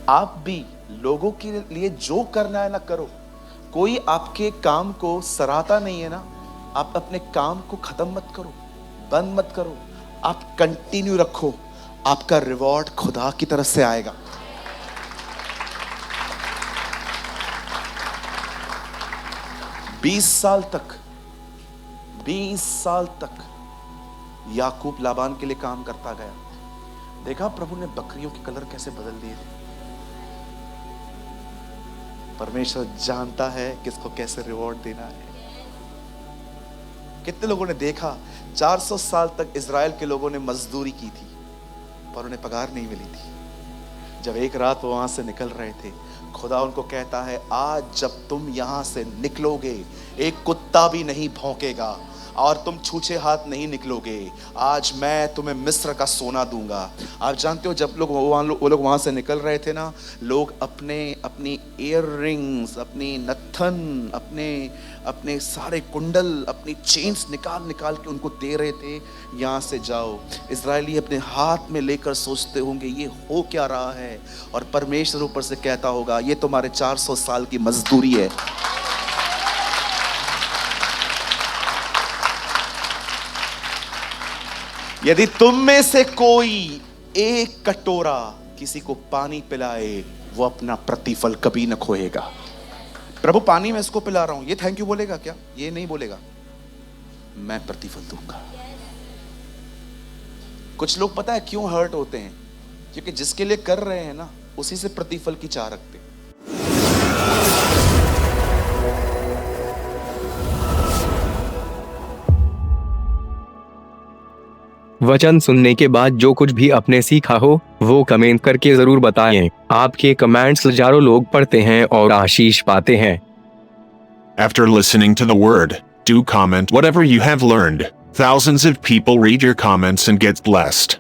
आप भी लोगों के लिए जो करना है ना करो। कोई आपके काम को सराहता नहीं है ना, आप अपने काम को खत्म मत करो, बंद मत करो, आप कंटिन्यू रखो। आपका रिवॉर्ड खुदा की तरफ से आएगा। बीस साल तक याकूब लाबान के लिए काम करता गया। देखा प्रभु ने बकरियों के कलर कैसे बदल दिए थे। परमेश्वर जानता है किसको कैसे रिवॉर्ड देना है। कितने लोगों ने देखा 400 साल तक इज़राइल के लोगों ने मजदूरी की थी पर उन्हें पगार नहीं मिली थी। जब एक रात वो वहां से निकल रहे थे, खुदा उनको कहता है, आज जब तुम यहां से निकलोगे एक कुत्ता भी नहीं भौंकेगा और तुम छूछे हाथ नहीं निकलोगे। आज मैं तुम्हें मिस्र का सोना दूंगा। आप जानते हो जब वो लोग वहां से निकल रहे थे ना, लोग अपनी ईयर रिंग्स, अपनी नथन, अपने सारे कुंडल, अपनी चेन्स निकाल के उनको दे रहे थे, यहाँ से जाओ। इजरायली अपने हाथ में लेकर सोचते होंगे ये हो क्या रहा है, और परमेश्वर ऊपर से कहता होगा ये तुम्हारे 400 साल की मजदूरी है। यदि तुम में से कोई एक कटोरा किसी को पानी पिलाए, वो अपना प्रतिफल कभी न खोएगा। प्रभु पानी में इसको पिला रहा हूं, ये थैंक यू बोलेगा क्या? ये नहीं बोलेगा, मैं प्रतिफल दूंगा। कुछ लोग पता है क्यों हर्ट होते हैं? क्योंकि जिसके लिए कर रहे हैं ना, उसी से प्रतिफल की चाह रखते हैं। वचन सुनने के बाद जो कुछ भी आपने सीखा हो वो कमेंट करके जरूर बताएं। आपके कमेंट्स हजारों लोग पढ़ते हैं और आशीष पाते हैं। After listening to the word, do comment whatever you have learned. Thousands of people read your comments and get blessed.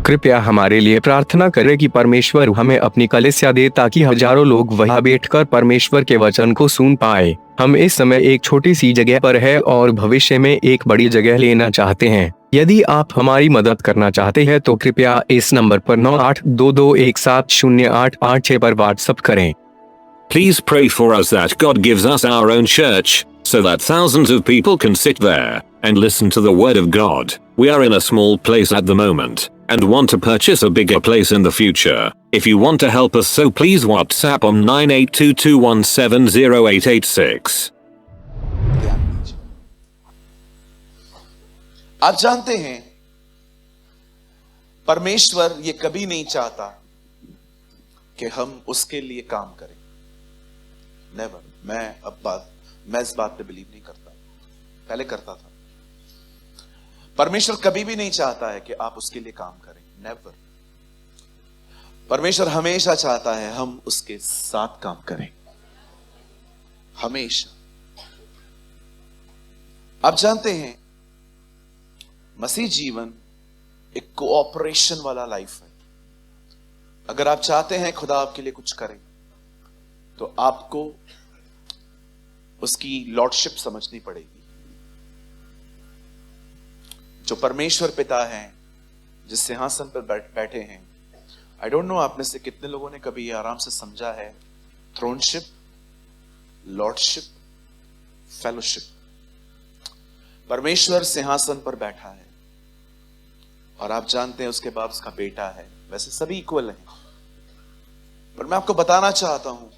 कृपया हमारे लिए प्रार्थना करें कि परमेश्वर हमें अपनी कलीसिया दे ताकि हजारों लोग वहां बैठकर परमेश्वर के वचन को सुन पाए। हम इस समय एक छोटी सी जगह पर है और भविष्य में एक बड़ी जगह लेना चाहते हैं। यदि आप हमारी मदद करना चाहते हैं तो कृपया इस नंबर पर 9822170886 पर व्हाट्सएप करें। Please pray for us that God gives us our own church, so that thousands of people can sit there and listen to the word of God. We are in a small place at the moment, and want to purchase a bigger place in the future. If you want to help us, so please WhatsApp on 9822170886. ध्यान दीजिए। आप जानते हैं परमेश्वर ये कभी नहीं चाहता कि हम उसके लिए काम करें। नेवर। मैं इस बात पे बिलीव नहीं करता, पहले करता था। परमेश्वर कभी भी नहीं चाहता है कि आप उसके लिए काम करें, नेवर। परमेश्वर हमेशा चाहता है हम उसके साथ काम करें, हमेशा। आप जानते हैं मसीह जीवन एक कोऑपरेशन वाला लाइफ है। अगर आप चाहते हैं खुदा आपके लिए कुछ करे तो आपको उसकी लॉर्डशिप समझनी पड़ेगी। जो परमेश्वर पिता हैं, जिस सिंहासन पर बैठे हैं, आई डोंट नो आप में से कितने लोगों ने कभी आराम से समझा है थ्रोनशिप, लॉर्डशिप, फेलोशिप। परमेश्वर सिंहासन पर बैठा है और आप जानते हैं उसके बाद उसका बेटा है। वैसे सभी इक्वल हैं, पर मैं आपको बताना चाहता हूं,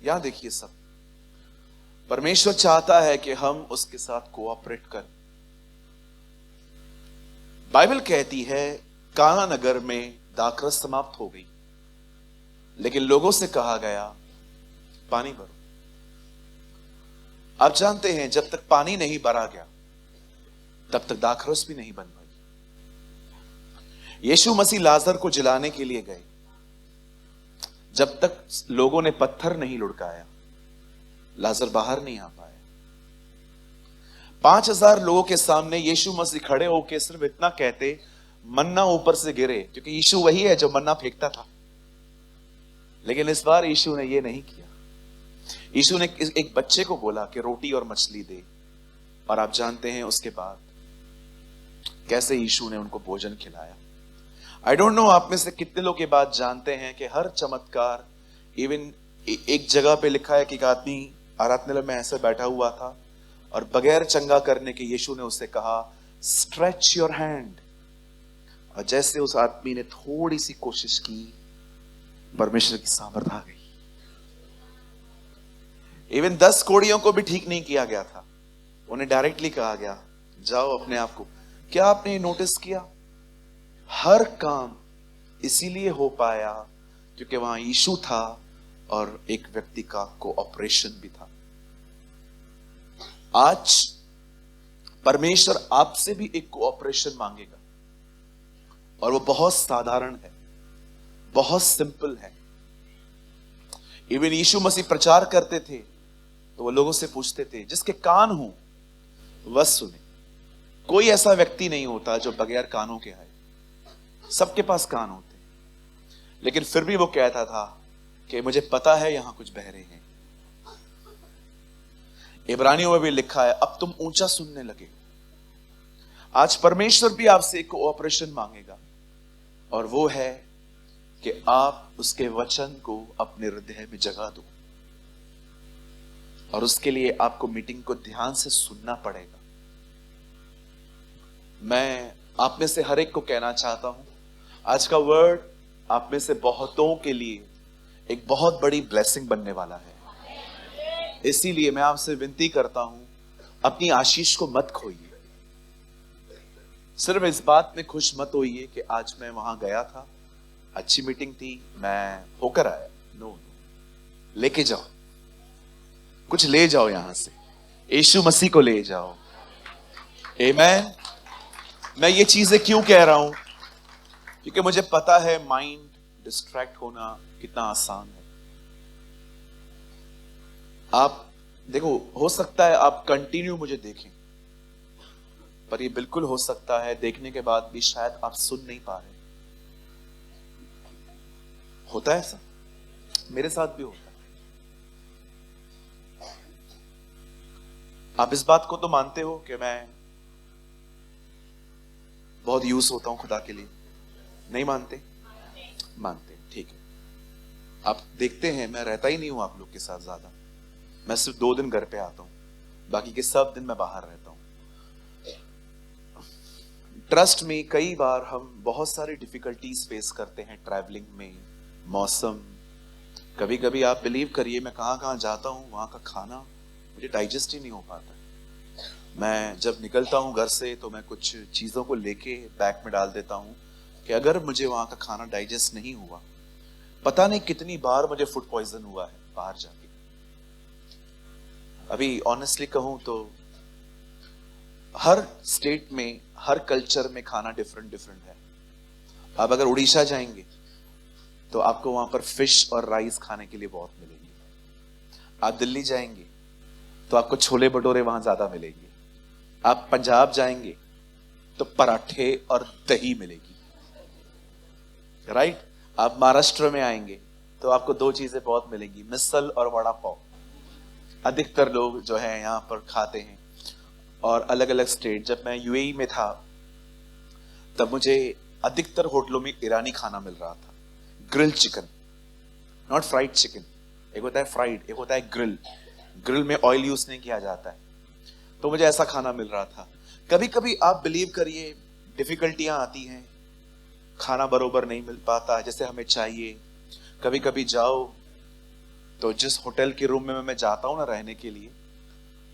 यहां देखिए, सब परमेश्वर चाहता है कि हम उसके साथ कोऑपरेट करें। बाइबल कहती है काना नगर में दाखरस समाप्त हो गई, लेकिन लोगों से कहा गया पानी भरो। आप जानते हैं जब तक पानी नहीं भरा गया तब तक दाखरस भी नहीं बन पाई। यीशु मसीह लाजर को जिलाने के लिए गए, जब तक लोगों ने पत्थर नहीं लुढ़काया लाजर बाहर नहीं आ पाया। 5000 लोगों के सामने यीशु मसीह खड़े होकर सिर्फ इतना कहते, मन्ना ऊपर से गिरे, क्योंकि यीशु वही है जो मन्ना फेंकता था। लेकिन इस बार यीशु ने यह नहीं किया। यीशु ने एक बच्चे को बोला कि रोटी और मछली दे, और आप जानते हैं उसके बाद कैसे यीशु ने उनको भोजन खिलाया। आई डोंट नो आप में से कितने लोग ये बात जानते हैं कि हर चमत्कार, इवन एक जगह पे लिखा है कि एक आदमी आराधनालय में ऐसे बैठा हुआ था और बगैर चंगा करने के यीशु ने उससे कहा स्ट्रेच योर हैंड, और जैसे उस आदमी ने थोड़ी सी कोशिश की, परमेश्वर की सामर्थ आ गई। इवन 10 कोड़ियों को भी ठीक नहीं किया गया था, उन्हें डायरेक्टली कहा गया जाओ अपने आप को। क्या आपने नोटिस किया? हर काम इसीलिए हो पाया क्योंकि वहां यीशु था और एक व्यक्ति का कोऑपरेशन भी था। आज परमेश्वर आपसे भी एक कोऑपरेशन मांगेगा, और वो बहुत साधारण है, बहुत सिंपल है। इवन यीशु मसीह प्रचार करते थे तो वो लोगों से पूछते थे जिसके कान हो वह सुने। कोई ऐसा व्यक्ति नहीं होता जो बगैर कानों के आए, सबके पास कान होते, लेकिन फिर भी वो कहता था कि मुझे पता है यहां कुछ बहरे हैं। इब्रानियों में भी लिखा है अब तुम ऊंचा सुनने लगे। आज परमेश्वर भी आपसे एक कोऑपरेशन मांगेगा, और वो है कि आप उसके वचन को अपने हृदय में जगा दो, और उसके लिए आपको मीटिंग को ध्यान से सुनना पड़ेगा। मैं आप में से हर एक को कहना चाहता हूं, आज का वर्ड आप में से बहुतों के लिए एक बहुत बड़ी ब्लेसिंग बनने वाला है। इसीलिए मैं आपसे विनती करता हूं, अपनी आशीष को मत खोइए। सिर्फ इस बात में खुश मत होइए कि आज मैं वहां गया था, अच्छी मीटिंग थी, मैं होकर आया। नो, लेके जाओ, कुछ ले जाओ यहां से, यीशु मसीह को ले जाओ। आमीन। मैं ये चीजें क्यों कह रहा हूं? क्योंकि मुझे पता है माइंड डिस्ट्रैक्ट होना कितना आसान है। आप देखो, हो सकता है आप कंटिन्यू मुझे देखें, पर ये बिल्कुल हो सकता है देखने के बाद भी शायद आप सुन नहीं पा रहे। होता है ऐसा, मेरे साथ भी होता है। आप इस बात को तो मानते हो कि मैं बहुत यूज होता हूं खुदा के लिए? नहीं मानते? मानते, ठीक है। आप देखते हैं मैं रहता ही नहीं हूं आप लोग के साथ ज्यादा, मैं सिर्फ 2 दिन घर पे आता हूं, बाकी के सब दिन मैं बाहर रहता हूं। ट्रस्ट में कई बार हम बहुत सारी डिफिकल्टीज फेस करते हैं ट्रैवलिंग में, मौसम, कभी कभी आप बिलीव करिए मैं कहां कहां जाता हूं, वहां का खाना मुझे डाइजेस्ट ही नहीं हो पाता। मैं जब निकलता हूं घर से तो मैं कुछ चीजों को लेके बैग में डाल देता हूं कि अगर मुझे वहां का खाना डाइजेस्ट नहीं हुआ, पता नहीं कितनी बार मुझे फूड पॉइजन हुआ है बाहर जाके। अभी ऑनेस्टली कहूं तो हर स्टेट में, हर कल्चर में खाना डिफरेंट डिफरेंट है। आप अगर उड़ीसा जाएंगे तो आपको वहां पर फिश और राइस खाने के लिए बहुत मिलेगी। आप दिल्ली जाएंगे तो आपको छोले भटूरे वहां ज्यादा मिलेंगे। आप पंजाब जाएंगे तो पराठे और दही मिलेगी, राइट? आप महाराष्ट्र में आएंगे तो आपको 2 चीजें बहुत मिलेंगी, मिसल और वड़ा पाव। अधिकतर लोग जो है यहां पर खाते हैं। और अलग अलग स्टेट, जब मैं यूएई में था तब मुझे अधिकतर होटलों में ईरानी खाना मिल रहा था। Grill chicken, not fried chicken. एक होता है फ्राइड, एक होता है ग्रिल। ग्रिल में ऑयल यूज नहीं किया जाता है, तो मुझे ऐसा खाना मिल रहा था। कभी कभी आप बिलीव करिए डिफिकल्टियां आती हैं, खाना बरोबर नहीं मिल पाता जैसे हमें चाहिए। कभी कभी जाओ तो जिस होटल के रूम में मैं जाता हूं ना रहने के लिए,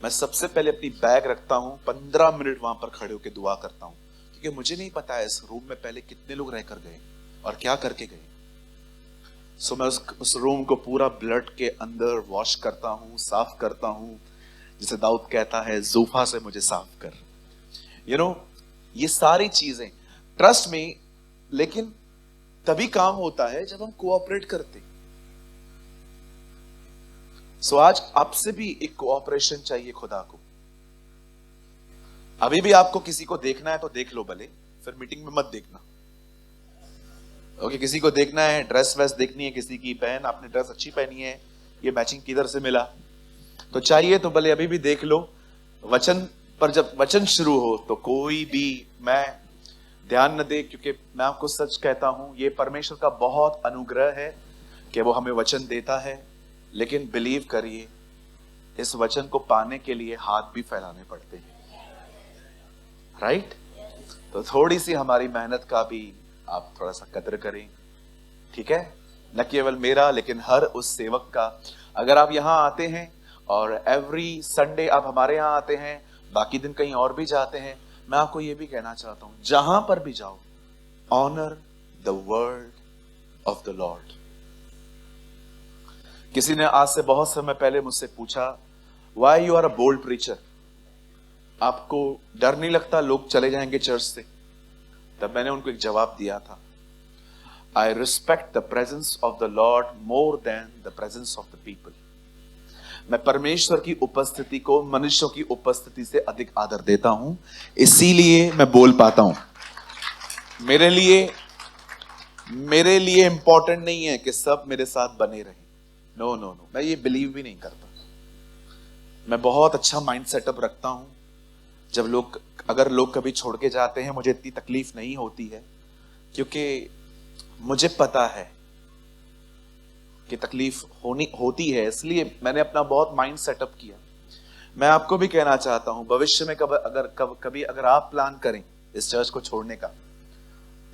मैं सबसे पहले अपनी बैग रखता हूं, 15 मिनट वहां पर खड़े होकर दुआ करता हूं, क्योंकि मुझे नहीं पता है इस रूम में पहले कितने लोग रहकर गए और क्या करके गए। सो मैं उस रूम को पूरा ब्लड के अंदर वॉश करता हूं, साफ करता हूं, जिसे दाऊद कहता है जूफा से मुझे साफ कर। ये सारी चीजें ट्रस्ट में, लेकिन तभी काम होता है जब हम कोऑपरेट करते। सो आज आपसे भी एक कोऑपरेशन चाहिए खुदा को। अभी भी आपको किसी को देखना है तो देख लो भले, फिर मीटिंग में मत देखना। ओके, किसी को देखना है, ड्रेस वेस देखनी है किसी की, बहन आपने ड्रेस अच्छी पहनी है, ये मैचिंग किधर से मिला, तो चाहिए तो भले अभी भी देख लो। वचन पर जब वचन शुरू हो तो कोई भी मैं ध्यान न दे, क्योंकि मैं आपको सच कहता हूं ये परमेश्वर का बहुत अनुग्रह है कि वो हमें वचन देता है। लेकिन बिलीव करिए इस वचन को पाने के लिए हाथ भी फैलाने पड़ते हैं, राइट? तो थोड़ी सी हमारी मेहनत का भी आप थोड़ा सा कदर करें, ठीक है? न केवल मेरा लेकिन हर उस सेवक का। अगर आप यहां आते हैं और एवरी संडे आप हमारे यहां आते हैं, बाकी दिन कहीं और भी जाते हैं, मैं आपको यह भी कहना चाहता हूं जहां पर भी जाओ, honour the word of the Lord. किसी ने आज से बहुत समय पहले मुझसे पूछा, why you are a bold preacher? आपको डर नहीं लगता लोग चले जाएंगे चर्च से? तब मैंने उनको एक जवाब दिया था, I respect the presence of the Lord more than the presence of the people. मैं परमेश्वर की उपस्थिति को मनुष्यों की उपस्थिति से अधिक आदर देता हूं, इसीलिए मैं बोल पाता हूं। मेरे लिए इंपॉर्टेंट नहीं है कि सब मेरे साथ बने रहें। नो नो नो, मैं ये बिलीव भी नहीं करता। मैं बहुत अच्छा माइंड सेटअप रखता हूं। जब अगर लोग कभी छोड़ के जाते हैं, मुझे इतनी तकलीफ नहीं होती है, क्योंकि मुझे पता है कि तकलीफ होती है, इसलिए मैंने अपना बहुत माइंड सेटअप किया। मैं आपको भी कहना चाहता हूं, भविष्य में कभी अगर आप प्लान करें इस चर्च को छोड़ने का,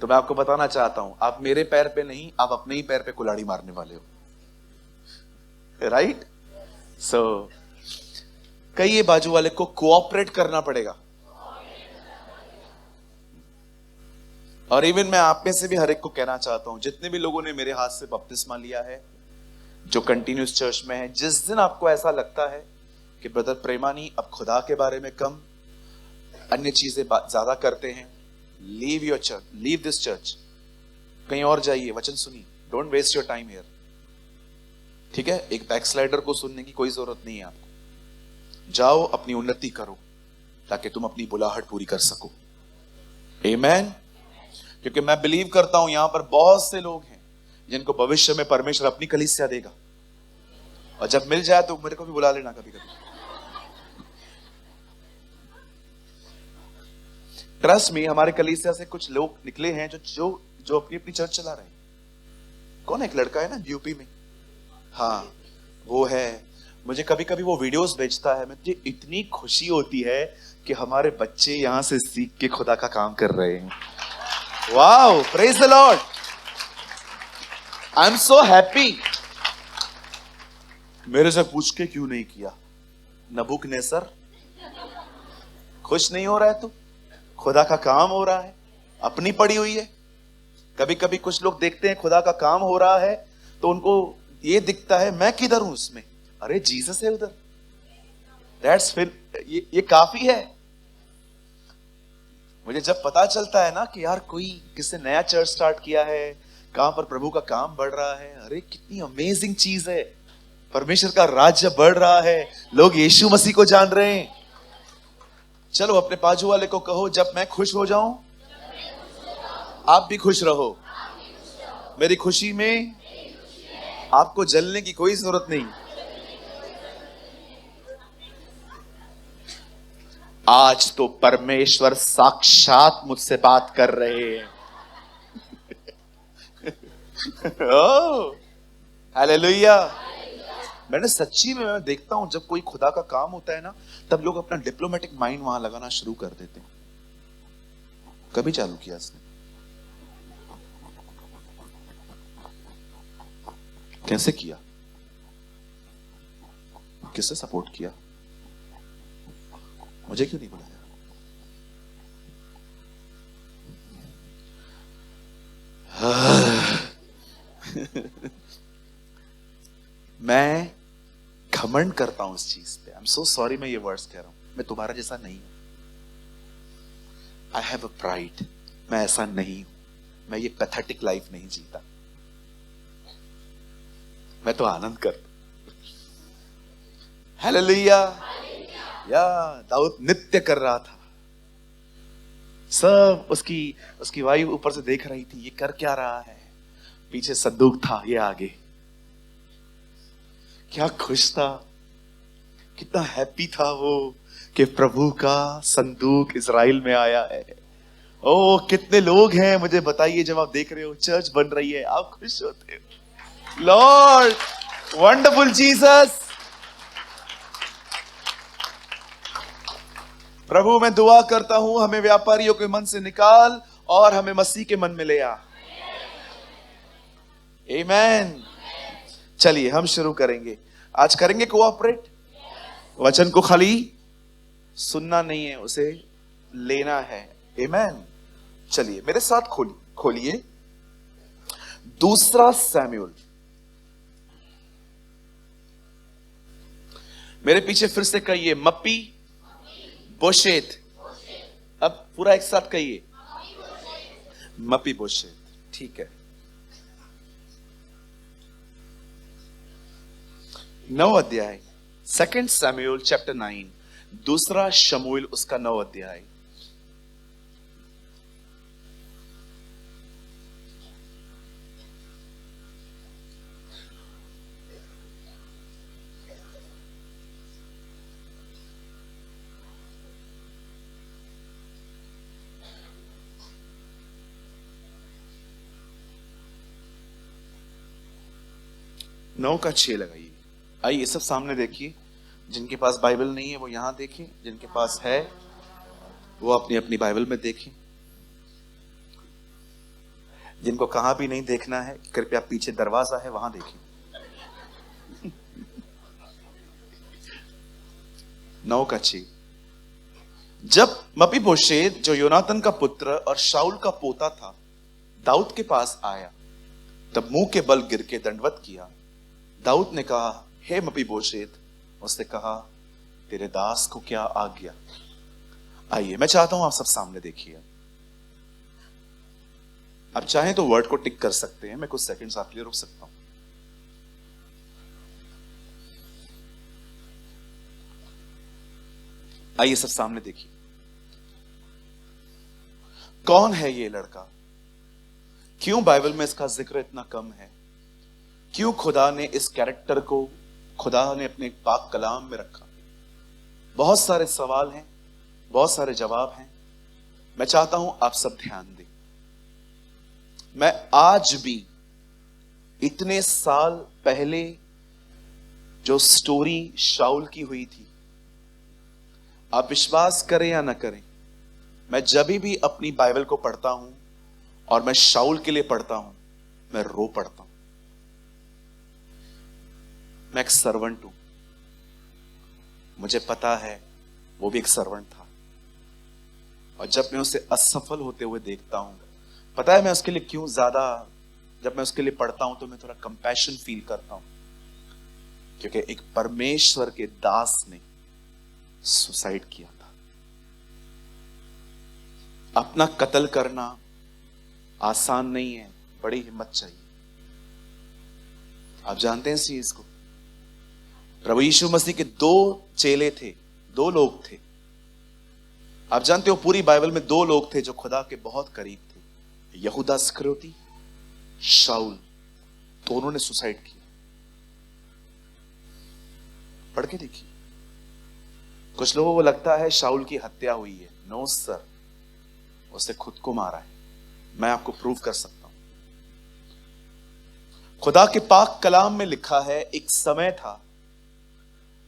तो मैं आपको बताना चाहता हूं, आप मेरे पैर पे नहीं, आप अपने ही पैर पे कुल्हाड़ी मारने वाले हो, राइट? सो कई बाजू वाले को कोऑपरेट करना पड़ेगा। और इवन मैं आप में से भी हर एक को कहना चाहता हूं, जितने भी लोगों ने मेरे हाथ से बपतिस्मा लिया है, जो कंटिन्यूस चर्च में है, जिस दिन आपको ऐसा लगता है कि ब्रदर प्रेमानी अब खुदा के बारे में कम, अन्य चीजें ज्यादा करते हैं, leave your church, leave this church, कहीं और जाइए, वचन सुनिए, don't waste your time here, ठीक है? एक बैकस्लाइडर को सुनने की कोई जरूरत नहीं है आपको। जाओ अपनी उन्नति करो ताकि तुम अपनी बुलाहट पूरी कर सको। आमीन। क्योंकि मैं बिलीव करता हूं यहां पर बहुत से लोग हैं जिनको भविष्य में परमेश्वर अपनी कलीसिया देगा, और जब मिल जाए तो मेरे को भी बुला लेना कभी कभी। ट्रस्ट में हमारे कलीसिया से कुछ लोग निकले हैं जो जो जो अपनी अपनी चर्च चला रहे हैं। कौन एक लड़का है ना यूपी में, हाँ वो है। मुझे कभी कभी वो वीडियोस भेजता है, मुझे इतनी खुशी होती है कि हमारे बच्चे यहां से सीख के खुदा का काम कर रहे हैं। Wow, praise the Lord, I am so happy. मेरे से पूछ के क्यों नहीं किया? नबूकदनेस्सर, खुश नहीं हो रहा है तू? खुदा का काम हो रहा है, अपनी पड़ी हुई है। कभी कभी कुछ लोग देखते हैं खुदा का काम हो रहा है तो उनको ये दिखता है मैं किधर हूं उसमें, अरे जीसस है उधर, दैट्स फिर ये काफी है। मुझे जब पता चलता है ना कि यार कोई किसने नया चर्च स्टार्ट किया है, कहां पर प्रभु का काम बढ़ रहा है, अरे कितनी अमेजिंग चीज है। परमेश्वर का राज्य बढ़ रहा है, लोग यीशु मसीह को जान रहे हैं। चलो अपने बाजू वाले को कहो, जब मैं खुश हो जाऊं आप भी खुश रहो। मेरी खुशी में आपको जलने की कोई जरूरत नहीं। आज तो परमेश्वर साक्षात मुझसे बात कर रहे हैं। Oh hallelujah. मैंने सच्ची में मैं देखता हूं जब कोई खुदा का काम होता है ना, तब लोग अपना डिप्लोमेटिक माइंड वहां लगाना शुरू कर देते हैं। कभी चालू किया इसने? कैसे किया? किससे सपोर्ट किया? मुझे क्यों नहीं बुलाया? मैं घमंड करता हूं इस चीज पे। आई एम सो सॉरी मैं ये वर्ड्स कह रहा हूं। मैं तुम्हारा जैसा नहीं हूं। I have a pride. मैं ऐसा नहीं हूं। मैं ये पैथेटिक लाइफ नहीं जीता। मैं तो आनंद करता। हालेलुया। या दाऊद नृत्य कर रहा था, सब उसकी वाइफ ऊपर से देख रही थी, ये कर क्या रहा है। पीछे संदूक था, ये आगे। क्या खुश था, कितना हैप्पी था वो कि प्रभु का संदूक इजराइल में आया है। ओ कितने लोग हैं मुझे बताइए, जब आप देख रहे हो चर्च बन रही है, आप खुश होते हो? Lord wonderful Jesus. प्रभु मैं दुआ करता हूं, हमें व्यापारियों के मन से निकाल और हमें मसीह के मन में ले आ। आमीन। चलिए हम शुरू करेंगे। आज करेंगे कोऑपरेट। वचन को खाली सुनना नहीं है, उसे लेना है। आमीन। चलिए मेरे साथ खोलिए दूसरा सैमुएल। मेरे पीछे फिर से कहिए, मप्पी बोशेत। अब पूरा एक साथ कहिए, मप्पी बोशेत। ठीक है। 9 अध्याय, 2 सैमुएल चैप्टर 9, दूसरा शमूएल उसका 9 अध्याय। नौ का 6 लगाइए। आइए सब सामने देखिए। जिनके पास बाइबल नहीं है वो यहां देखें, जिनके पास है वो अपनी अपनी बाइबल में देखें। जिनको कहां भी नहीं देखना है, कृपया पीछे दरवाजा है वहां देखें। 9 का 6। जब मपीबोशेत जो योनातन का पुत्र और शाऊल का पोता था दाऊद के पास आया, तब मुंह के बल गिर के दंडवत किया। दाऊद ने कहा, हे मपीबोशेत। उसने कहा, तेरे दास को क्या आज्ञा। आइए मैं चाहता हूं आप सब सामने देखिए। आप चाहें तो वर्ड को टिक कर सकते हैं, मैं कुछ सेकंड्स आपके लिए रुक सकता हूं। आइए सब सामने देखिए। कौन है ये लड़का? क्यों बाइबल में इसका जिक्र इतना कम है? क्यों खुदा ने इस कैरेक्टर को खुदा ने अपने पाक कलाम में रखा? बहुत सारे सवाल हैं, बहुत सारे जवाब हैं। मैं चाहता हूं आप सब ध्यान दें। मैं आज भी इतने साल पहले जो स्टोरी शाऊल की हुई थी, आप विश्वास करें या ना करें, मैं जब भी अपनी बाइबल को पढ़ता हूं और मैं शाऊल के लिए पढ़ता हूं, मैं रो पड़ता हूं। मैं एक सर्वेंट हूं, मुझे पता है वो भी एक सर्वेंट था, और जब मैं उसे असफल होते हुए देखता हूं, पता है मैं उसके लिए क्यों ज्यादा, जब मैं उसके लिए पढ़ता हूं तो मैं थोड़ा कंपैशन फील करता हूं, क्योंकि एक परमेश्वर के दास ने सुसाइड किया था। अपना कत्ल करना आसान नहीं है, बड़ी हिम्मत चाहिए। आप जानते हैं इस चीज को? प्रभु यीशु मसीह के दो चेले थे, दो लोग थे। आप जानते हो पूरी बाइबल में दो लोग थे जो खुदा के बहुत करीब थे, यहूदा इस्करियोती, शाऊल। दोनों ने सुसाइड किया। पढ़ के देखिए। कुछ लोगों को लगता है शाऊल की हत्या हुई है। नो सर, उसने खुद को मारा है। मैं आपको प्रूव कर सकता हूं। खुदा के पाक कलाम में लिखा है, एक समय था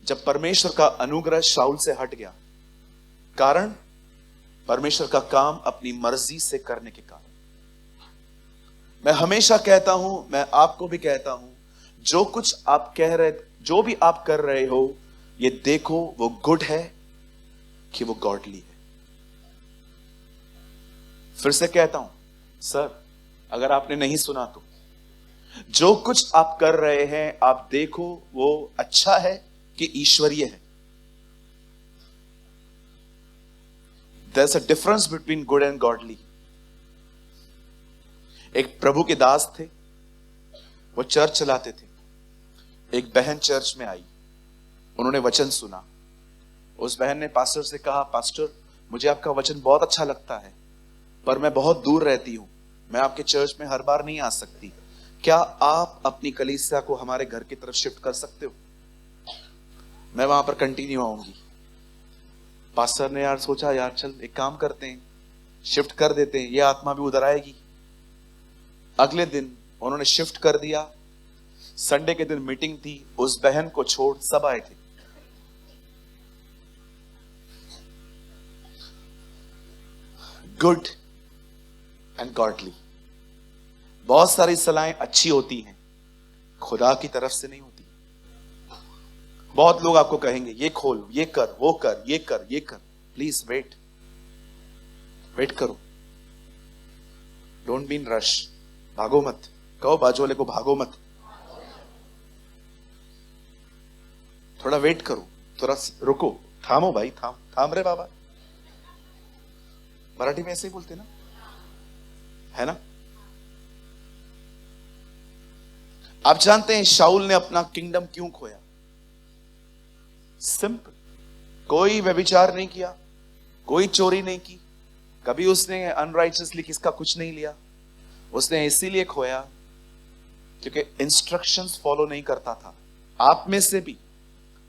जब परमेश्वर का अनुग्रह शाऊल से हट गया। कारण परमेश्वर का काम अपनी मर्जी से करने के कारण। मैं हमेशा कहता हूं, मैं आपको भी कहता हूं, जो कुछ आप कह रहे, जो भी आप कर रहे हो, ये देखो वो गुड है कि वो गॉडली है। फिर से कहता हूं सर, अगर आपने नहीं सुना तो, जो कुछ आप कर रहे हैं आप देखो वो अच्छा है कि ईश्वरीय है। There's a difference between good and godly. एक प्रभु के दास थे, वो चर्च चलाते थे। एक बहन चर्च में आई, उन्होंने वचन सुना। उस बहन ने पास्टर से कहा, पास्टर मुझे आपका वचन बहुत अच्छा लगता है, पर मैं बहुत दूर रहती हूं, मैं आपके चर्च में हर बार नहीं आ सकती। क्या आप अपनी कलीसिया को हमारे घर की तरफ शिफ्ट कर सकते हो? मैं वहां पर कंटिन्यू आऊंगी। पास्टर ने यार सोचा, यार चल एक काम करते हैं, शिफ्ट कर देते हैं, ये आत्मा भी उधर आएगी। अगले दिन उन्होंने शिफ्ट कर दिया। संडे के दिन मीटिंग थी, उस बहन को छोड़ सब आए थे। Good and godly. बहुत सारी सलाहें अच्छी होती हैं, खुदा की तरफ से नहीं होती। बहुत लोग आपको कहेंगे ये खोल, ये कर, वो कर, ये कर, ये कर। प्लीज वेट करो। Don't be in rush. भागो मत। कहो बाजू वाले को भागो मत, थोड़ा वेट करो, थोड़ा रुको, थामो भाई, थाम रे बाबा। मराठी में ऐसे ही बोलते ना, है ना? आप जानते हैं शाऊल ने अपना किंगडम क्यों खोया? सिंपल। कोई व्यभिचार नहीं किया, कोई चोरी नहीं की, कभी उसने अनराइचसली किसका कुछ नहीं लिया। उसने इसीलिए खोया क्योंकि इंस्ट्रक्शंस फॉलो नहीं करता था। आप में से भी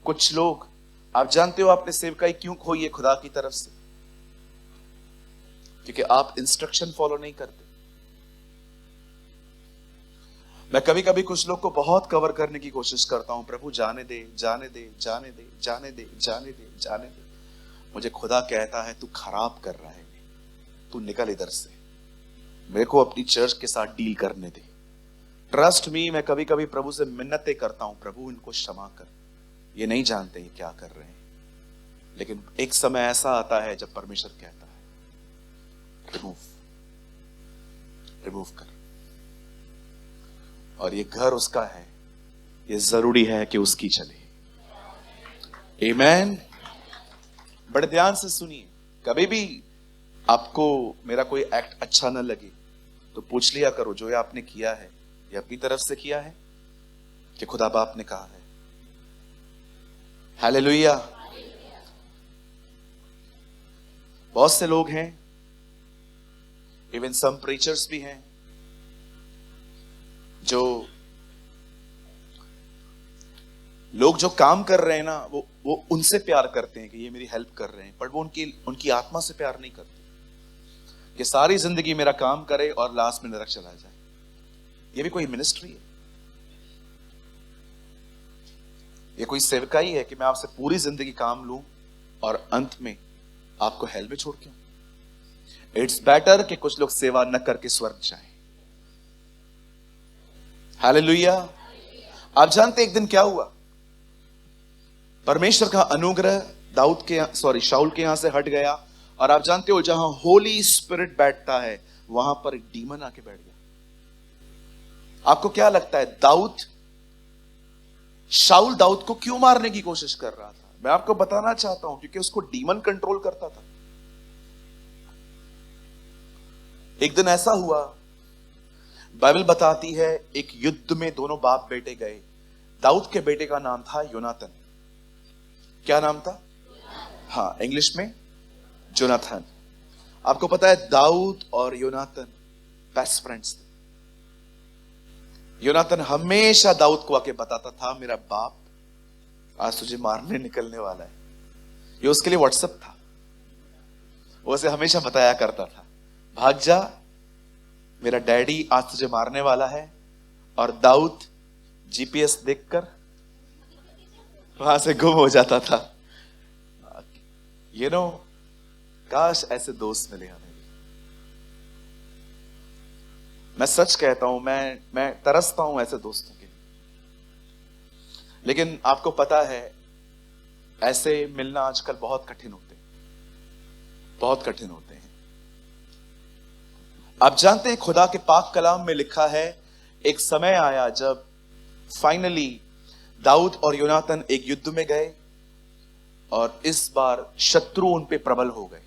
कुछ लोग, आप जानते हो आपने सेवकाई क्यों खोई है खुदा की तरफ से? क्योंकि आप इंस्ट्रक्शन फॉलो नहीं करते। मैं कभी कभी कुछ लोग को बहुत कवर करने की कोशिश करता हूं, प्रभु जाने दे, जाने दे, जाने दे, जाने दे, जाने दे, जाने दे। मुझे खुदा कहता है तू खराब कर रहा है, तू निकल इधर से, मेरे को अपनी चर्च के साथ डील करने दे। ट्रस्ट मी, मैं कभी कभी प्रभु से मिन्नतें करता हूं, प्रभु इनको क्षमा कर, ये नहीं जानते ये क्या कर रहे हैं। लेकिन एक समय ऐसा आता है जब परमेश्वर कहता है रिमूव कर, और ये घर उसका है, ये जरूरी है कि उसकी चले। आमीन। बड़े ध्यान से सुनिए। कभी भी आपको मेरा कोई एक्ट अच्छा न लगे तो पूछ लिया करो, जो ये आपने किया है ये अपनी तरफ से किया है कि खुदा बाप ने कहा है? हालेलुया। बहुत से लोग हैं, इवन सम प्रीचर्स भी हैं, जो लोग जो काम कर रहे हैं ना, वो उनसे प्यार करते हैं कि ये मेरी हेल्प कर रहे हैं, पर वो उनकी आत्मा से प्यार नहीं करते कि सारी जिंदगी मेरा काम करे और लास्ट में नरक चला जाए। ये भी कोई मिनिस्ट्री है? ये कोई सेवकाई है कि मैं आपसे पूरी जिंदगी काम लूं और अंत में आपको हेल में छोड़ के आऊं? इट्स बेटर कि कुछ लोग सेवा न करके स्वर्ग जाएं। हालेलुया। आप जानते एक दिन क्या हुआ? परमेश्वर का अनुग्रह शाऊल के यहां से हट गया, और आप जानते हो जहां होली स्पिरिट बैठता है वहां पर एक डीमन आके बैठ गया। आपको क्या लगता है शाऊल दाऊद को क्यों मारने की कोशिश कर रहा था? मैं आपको बताना चाहता हूं क्योंकि उसको डीमन कंट्रोल करता था। एक दिन ऐसा हुआ, बाइबल बताती है एक युद्ध में दोनों बाप बेटे गए। दाऊद के बेटे का नाम था योनातन। क्या नाम था? हाँ, इंग्लिश में जोनाथन। आपको पता है दाऊद और योनातन बेस्ट फ्रेंड्स थे। योनातन हमेशा दाऊद को आके बताता था मेरा बाप आज तुझे मारने निकलने वाला है। ये उसके लिए व्हाट्सएप था। वो उसे हमेशा बताया करता था, भाग जा, मेरा डैडी आज तुझे मारने वाला है। और दाऊद जीपीएस देखकर वहां से गुम हो जाता था। काश ऐसे दोस्त मिले हमें भी। मैं सच कहता हूं, मैं तरसता हूं ऐसे दोस्तों के। लेकिन आपको पता है ऐसे मिलना आजकल बहुत कठिन होते हैं, बहुत कठिन होते हैं। आप जानते हैं खुदा के पाक कलाम में लिखा है एक समय आया जब फाइनली दाऊद और योनातन एक युद्ध में गए और इस बार शत्रु उन पे प्रबल हो गए।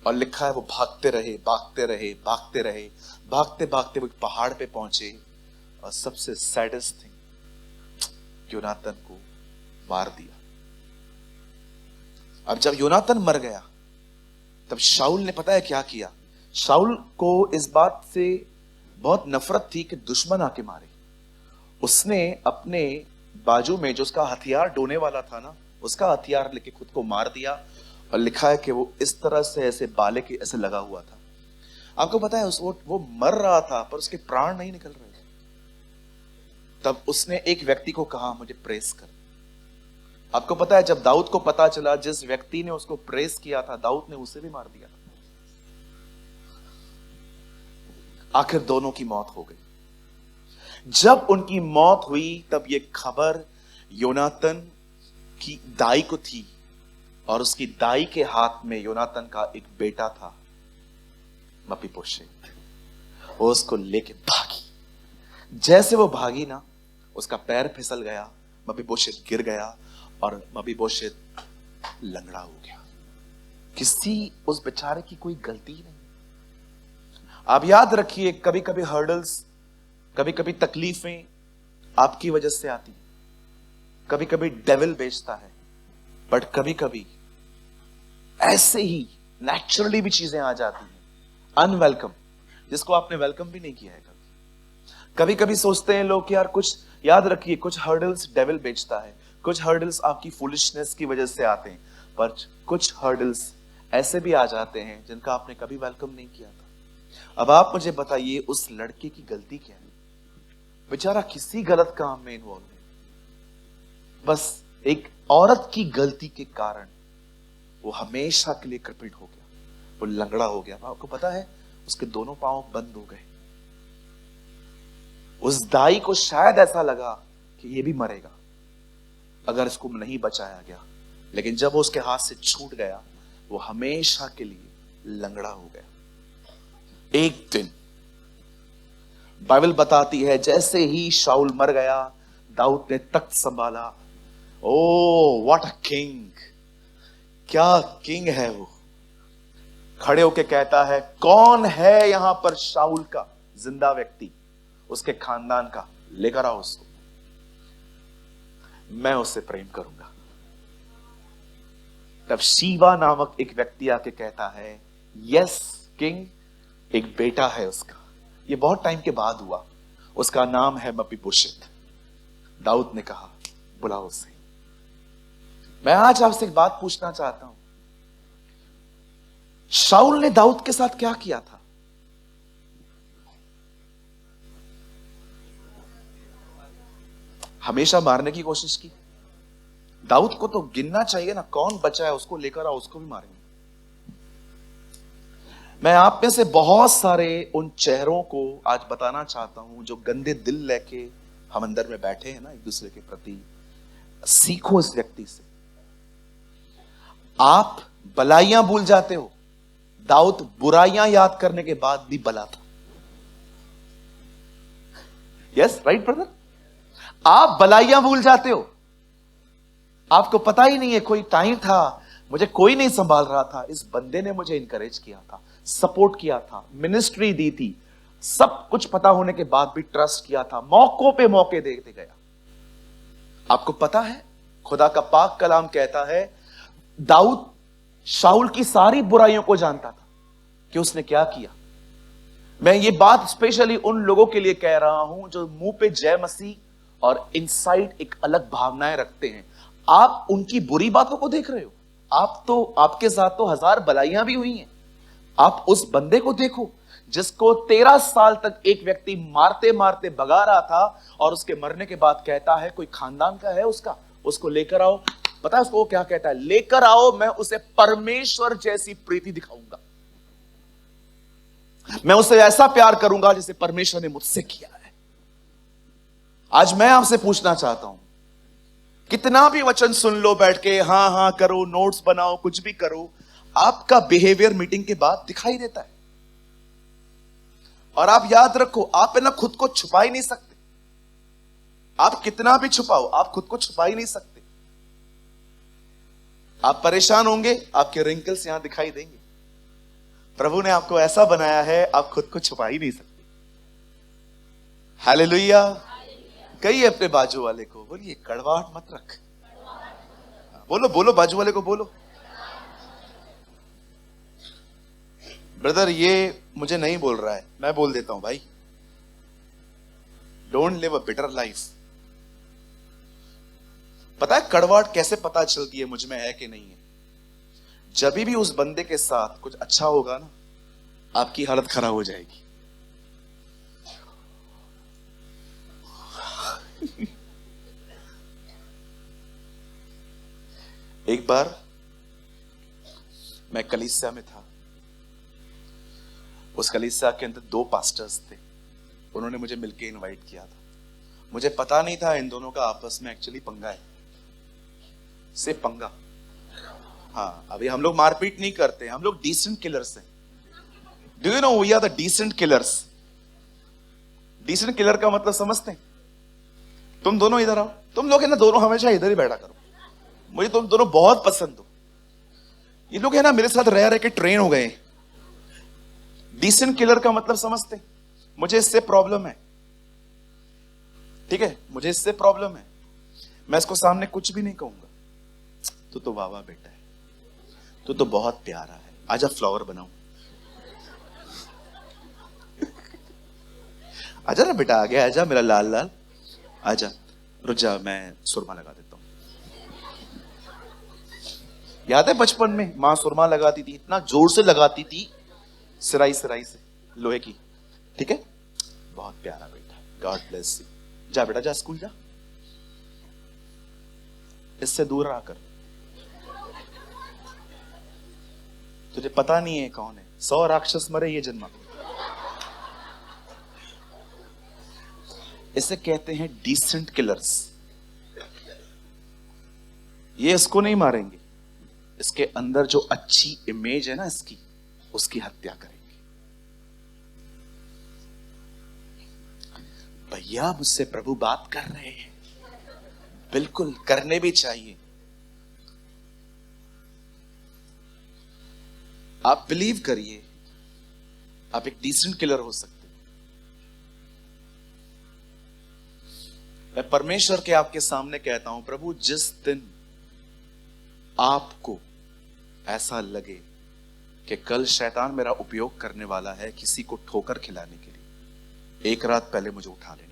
और लिखा है वो भागते रहे, भागते रहे, भागते रहे, भागते भागते वो एक पहाड़ पे पहुंचे और सबसे सैडेस्ट थिंग, योनातन को मार दिया। अब जब योनातन मर गया तब शाऊल ने पता है क्या किया? शाऊल को इस बात से बहुत नफरत थी कि दुश्मन आके मारे। उसने अपने बाजू में जो उसका हथियार ढोने वाला था ना, उसका हथियार लेके खुद को मार दिया। और लिखा है कि वो इस तरह से ऐसे बाले के ऐसे लगा हुआ था। आपको पता है वो मर रहा था पर उसके प्राण नहीं निकल रहे थे। तब उसने एक व्यक्ति को कहा मुझे प्रेस कर। आपको पता है जब दाऊद को पता चला जिस व्यक्ति ने उसको प्रेस किया था, दाऊद ने उसे भी मार दिया। आखिर दोनों की मौत हो गई। जब उनकी मौत हुई तब यह खबर योनातन की दाई को थी, और उसकी दाई के हाथ में योनातन का एक बेटा था मपीबोशेत। वो उसको लेके भागी। जैसे वो भागी ना, उसका पैर फिसल गया, मपीबोशेत गिर गया और मपीबोशेत लंगड़ा हो गया। किसी उस बेचारे की कोई गलती नहीं। आप याद रखिए, कभी कभी हर्डल्स, कभी कभी तकलीफें आपकी वजह से आती, कभी कभी डेविल बेचता है, बट कभी कभी ऐसे ही नेचुरली भी चीजें आ जाती हैं अनवेलकम, जिसको आपने वेलकम भी नहीं किया है। कभी कभी सोचते हैं लोग कि यार कुछ, याद रखिए, कुछ हर्डल्स डेविल बेचता है, कुछ हर्डल्स आपकी फुलिशनेस की वजह से आते हैं, पर कुछ हर्डल्स ऐसे भी आ जाते हैं जिनका आपने कभी वेलकम नहीं किया था। अब आप मुझे बताइए उस लड़के की गलती क्या है? बेचारा किसी गलत काम में इन्वॉल्व है, बस एक औरत की गलती के कारण वो हमेशा के लिए क्रिपल्ड हो गया, वो लंगड़ा हो गया। आपको पता है उसके दोनों पांव बंद हो गए। उस दाई को शायद ऐसा लगा कि ये भी मरेगा अगर इसको नहीं बचाया गया, लेकिन जब वो उसके हाथ से छूट गया वो हमेशा के लिए लंगड़ा हो गया। एक दिन बाइबल बताती है जैसे ही शाऊल मर गया, दाऊद ने तख्त संभाला। Oh what a king! क्या किंग है वो! खड़े होके कहता है, कौन है यहां पर शाऊल का जिंदा व्यक्ति, उसके खानदान का, लेकर आओ उसको, मैं उससे प्रेम करूंगा। तब शीबा नामक एक व्यक्ति आके कहता है, यस किंग, एक बेटा है उसका। ये बहुत टाइम के बाद हुआ। उसका नाम है मपीबोशेत। दाऊद ने कहा बुलाओ उसे। मैं आज आपसे एक बात पूछना चाहता हूं, शाऊल ने दाऊद के साथ क्या किया था? हमेशा मारने की कोशिश की। दाऊद को तो गिनना चाहिए ना, कौन बचा है उसको लेकर आओ, उसको भी मारेंगे। मैं आप में से बहुत सारे उन चेहरों को आज बताना चाहता हूं जो गंदे दिल लेके हम अंदर में बैठे हैं ना एक दूसरे के प्रति। सीखो इस व्यक्ति से। आप भलाइयां भूल जाते हो, दाऊद बुराइयां याद करने के बाद भी भला था। यस राइट ब्रदर, आप भलाइयां भूल जाते हो, आपको पता ही नहीं है कोई टाइम था मुझे कोई नहीं संभाल रहा था, इस बंदे ने मुझे इंकरेज किया था, सपोर्ट किया था, मिनिस्ट्री दी थी, सब कुछ पता होने के बाद भी ट्रस्ट किया था, मौकों पे मौके देते गया। आपको पता है खुदा का पाक कलाम कहता है दाऊद शाऊल की सारी बुराइयों को जानता था कि उसने क्या किया। मैं ये बात स्पेशली उन लोगों के लिए कह रहा हूं जो मुंह पे जय मसीह और इनसाइड एक अलग भावनाएं रखते हैं। आप उनकी बुरी बातों को देख रहे हो, आपके साथ तो हजार भलाइयां भी हुई हैं। आप उस बंदे को देखो जिसको 13 साल तक एक व्यक्ति मारते मारते भगा रहा था और उसके मरने के बाद कहता है कोई खानदान का है उसका, उसको लेकर आओ। पता है उसको वो क्या कहता है? लेकर आओ, मैं उसे परमेश्वर जैसी प्रीति दिखाऊंगा, मैं उसे ऐसा प्यार करूंगा जैसे परमेश्वर ने मुझसे किया है। आज मैं आपसे पूछना चाहता हूं, कितना भी वचन सुन लो बैठ के, हां हां करो, नोट्स बनाओ, कुछ भी करो, आपका बिहेवियर मीटिंग के बाद दिखाई देता है। और आप याद रखो, आप है ना खुद को छुपा ही नहीं सकते। आप कितना भी छुपाओ, आप खुद को छुपा ही नहीं सकते। आप परेशान होंगे, आपके रिंकल्स यहां दिखाई देंगे। प्रभु ने आपको ऐसा बनाया है, आप खुद को छुपा ही नहीं सकते। हालेलुया। कहिए अपने बाजू वाले को, बोलिए कड़वाहट मत रख। बोलो बोलो, बाजू वाले को बोलो। ब्रदर ये मुझे नहीं बोल रहा है, मैं बोल देता हूं भाई। Don't live a bitter life. पता है कड़वाहट कैसे पता चलती है मुझ में है कि नहीं है? जब भी उस बंदे के साथ कुछ अच्छा होगा ना, आपकी हालत खराब हो जाएगी। एक बार मैं कलीसिया में था, उस कलीसिया के अंदर 2 पास्टर्स थे, उन्होंने मुझे मिलके इनवाइट किया था। मुझे पता नहीं था इन दोनों का आपस में एक्चुअली पंगा है, से पंगा। हाँ, अभी हम लोग मारपीट नहीं करते, हम लोग डिसेंट किलर्स हैं। Do you know we are the decent killers. Decent killer का मतलब समझते हैं? तुम दोनों इधर आओ, तुम लोग है ना दोनों हमेशा इधर ही बैठा करो, मुझे तुम दोनों बहुत पसंद हो। ये लोग है ना मेरे साथ रह रह के ट्रेन हो गए। डिसेंट किलर का मतलब समझते? मुझे इससे प्रॉब्लम है, ठीक है, मुझे इससे प्रॉब्लम है। मैं इसको सामने कुछ भी नहीं कहूंगा। तू तो वाह वाह बेटा है, तू तो बहुत प्यारा है, आजा फ्लावर बनाऊं। आजा ना बेटा, आ गया, आजा मेरा लाल लाल, आजा। रुक जा, मैं सुरमा लगा देता हूं। याद है बचपन में मां सुरमा लगाती थी, इतना जोर से लगाती थी, सिराई सिराई से लोहे की, ठीक है। बहुत प्यारा बेटा, गॉड ब्लेस यू। जा बेटा जा, स्कूल जा, इससे दूर रहा कर। तुझे पता नहीं है कौन है, 100 राक्षस मरे ये जन्मा। इसे कहते हैं डिसेंट किलर्स। ये इसको नहीं मारेंगे, इसके अंदर जो अच्छी इमेज है ना इसकी, उसकी हत्या करेंगे। भैया मुझसे प्रभु बात कर रहे हैं, बिल्कुल करने भी चाहिए। आप बिलीव करिए, आप एक डिसेंट किलर हो सकते। मैं परमेश्वर के आपके सामने कहता हूं, प्रभु जिस दिन आपको ऐसा लगे कि कल शैतान मेरा उपयोग करने वाला है किसी को ठोकर खिलाने के लिए, एक रात पहले मुझे उठा लेना।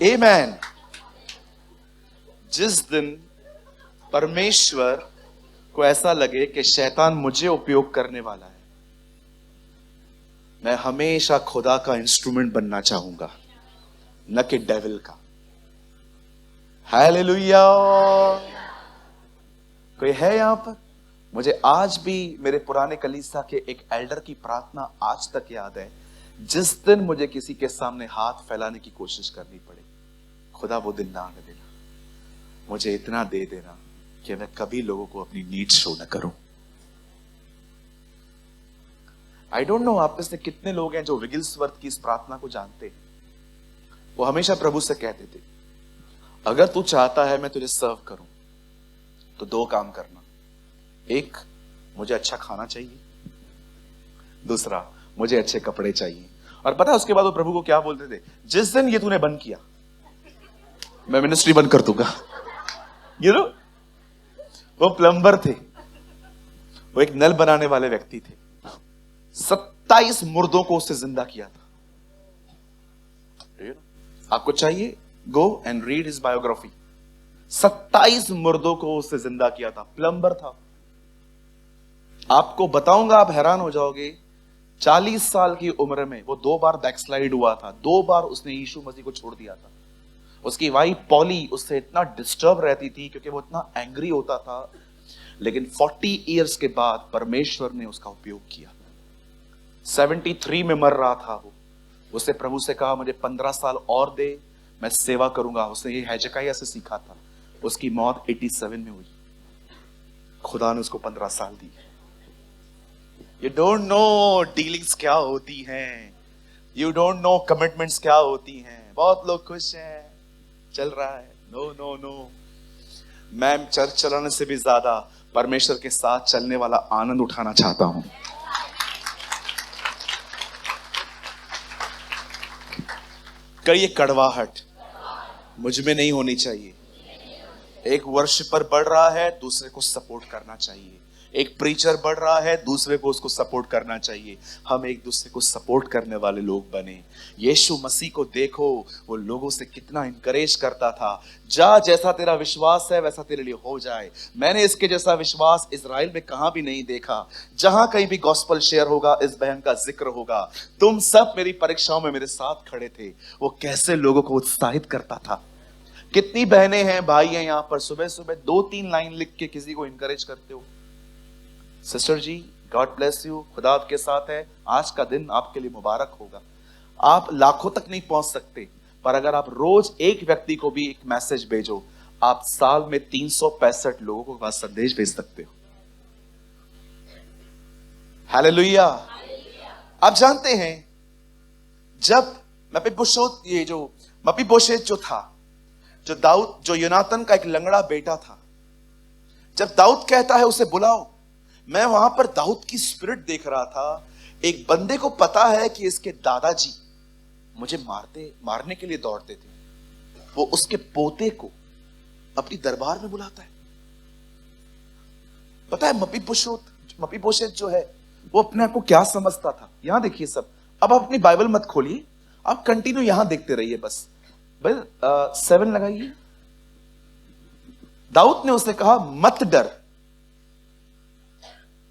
आमेन। जिस दिन परमेश्वर को ऐसा लगे कि शैतान मुझे उपयोग करने वाला है, मैं हमेशा खुदा का इंस्ट्रूमेंट बनना चाहूंगा, न कि डेविल का। हालेलुया। कोई है यहां पर? मुझे आज भी मेरे पुराने कलीसिया के एक एल्डर की प्रार्थना आज तक याद है। जिस दिन मुझे किसी के सामने हाथ फैलाने की कोशिश करनी पड़े, खुदा वो दिन ना आने देना, मुझे इतना दे देना कि मैं कभी लोगों को अपनी नीड शो न करूं। आई डोंट नो आप में से कितने लोग हैं जो विगिल्सवर्थ की इस प्रार्थना को जानते हैं। वो हमेशा प्रभु से कहते थे, अगर तू चाहता है मैं तुझे सर्व करूं तो दो काम करना, एक मुझे अच्छा खाना चाहिए, दूसरा मुझे अच्छे कपड़े चाहिए। और पता है उसके बाद वो प्रभु को क्या बोलते थे? जिस दिन ये तूने बंद किया मैं मिनिस्ट्री बंद कर दूंगा। यू नो, वो प्लम्बर थे, वो एक नल बनाने वाले व्यक्ति थे। 27 मुर्दों को उससे जिंदा किया था। आपको चाहिए, go and read his biography. 27 मुर्दों को उससे जिंदा किया था, प्लम्बर था। आपको बताऊंगा, आप हैरान हो जाओगे। 40 साल की उम्र में वो 2 बार बैकस्लाइड हुआ था, 2 बार उसने यीशु मसीह को छोड़ दिया था। उसकी वाइफ पॉली उससे इतना डिस्टर्ब रहती थी क्योंकि वो इतना एंग्री होता था। लेकिन 40 इयर्स के बाद परमेश्वर ने उसका उपयोग किया। 73 में मर रहा था वो। उसने प्रभु से कहा, मुझे 15 साल और दे, मैं सेवा करूंगा। उसने ये हेजेकिय्याह से सीखा था। उसकी मौत 87 में हुई। खुदा ने उसको 15 साल दी। यू डोंट नो डीलिंग्स क्या होती हैं, यू डोंट नो कमिटमेंट्स क्या होती हैं। बहुत लोग खुश हैं, चल रहा है। नो नो नो, मैं चर्च चलाने से भी ज्यादा परमेश्वर के साथ चलने वाला आनंद उठाना चाहता हूं। कई कड़वाहट मुझ में नहीं होनी चाहिए। एक वर्शिपर बढ़ रहा है, दूसरे को सपोर्ट करना चाहिए। एक प्रीचर बढ़ रहा है, दूसरे को उसको सपोर्ट करना चाहिए। हम एक दूसरे को सपोर्ट करने वाले लोग बने। यीशु मसीह को देखो, वो लोगों से कितना इनकरेज करता था। जा, जैसा तेरा विश्वास है वैसा तेरे लिए हो जाए। मैंने इसके जैसा विश्वास इजराइल में कहां भी नहीं देखा। जहां कहीं भी गॉस्पेल शेयर होगा, इस बहन का जिक्र होगा। तुम सब मेरी परीक्षाओं में मेरे साथ खड़े थे। वो कैसे लोगों को उत्साहित करता था। कितनी बहनें हैं, भाई हैं यहां पर, सुबह सुबह 2-3 लाइन लिख के किसी को इनकरेज करते हो। Sister ji, God bless you, खुदा आपके साथ है। आज का दिन आपके लिए मुबारक होगा। आप लाखों तक नहीं पहुंच सकते, पर अगर आप रोज एक व्यक्ति को भी एक मैसेज भेजो, आप साल में 365 लोगों को पास संदेश भेज सकते हो। हालेलुया। आप जानते हैं, जब मपीबोशेत जो था, जो दाऊद, जो योनातन का एक लंगड़ा बेटा था, जब दाऊद कहता है उसे बुलाओ, मैं वहां पर दाऊद की स्पिरिट देख रहा था। एक बंदे को पता है कि इसके दादाजी मुझे मारने के लिए दौड़ते थे, वो उसके पोते को अपनी दरबार में बुलाता है। पता है मपीबोशेत जो है, वो अपने आप को क्या समझता था। यहां देखिए सब, अब आप अपनी बाइबल मत खोलिए, आप कंटिन्यू यहां देखते रहिए बस। 7 लगाइए। दाऊद ने उससे कहा, मत डर,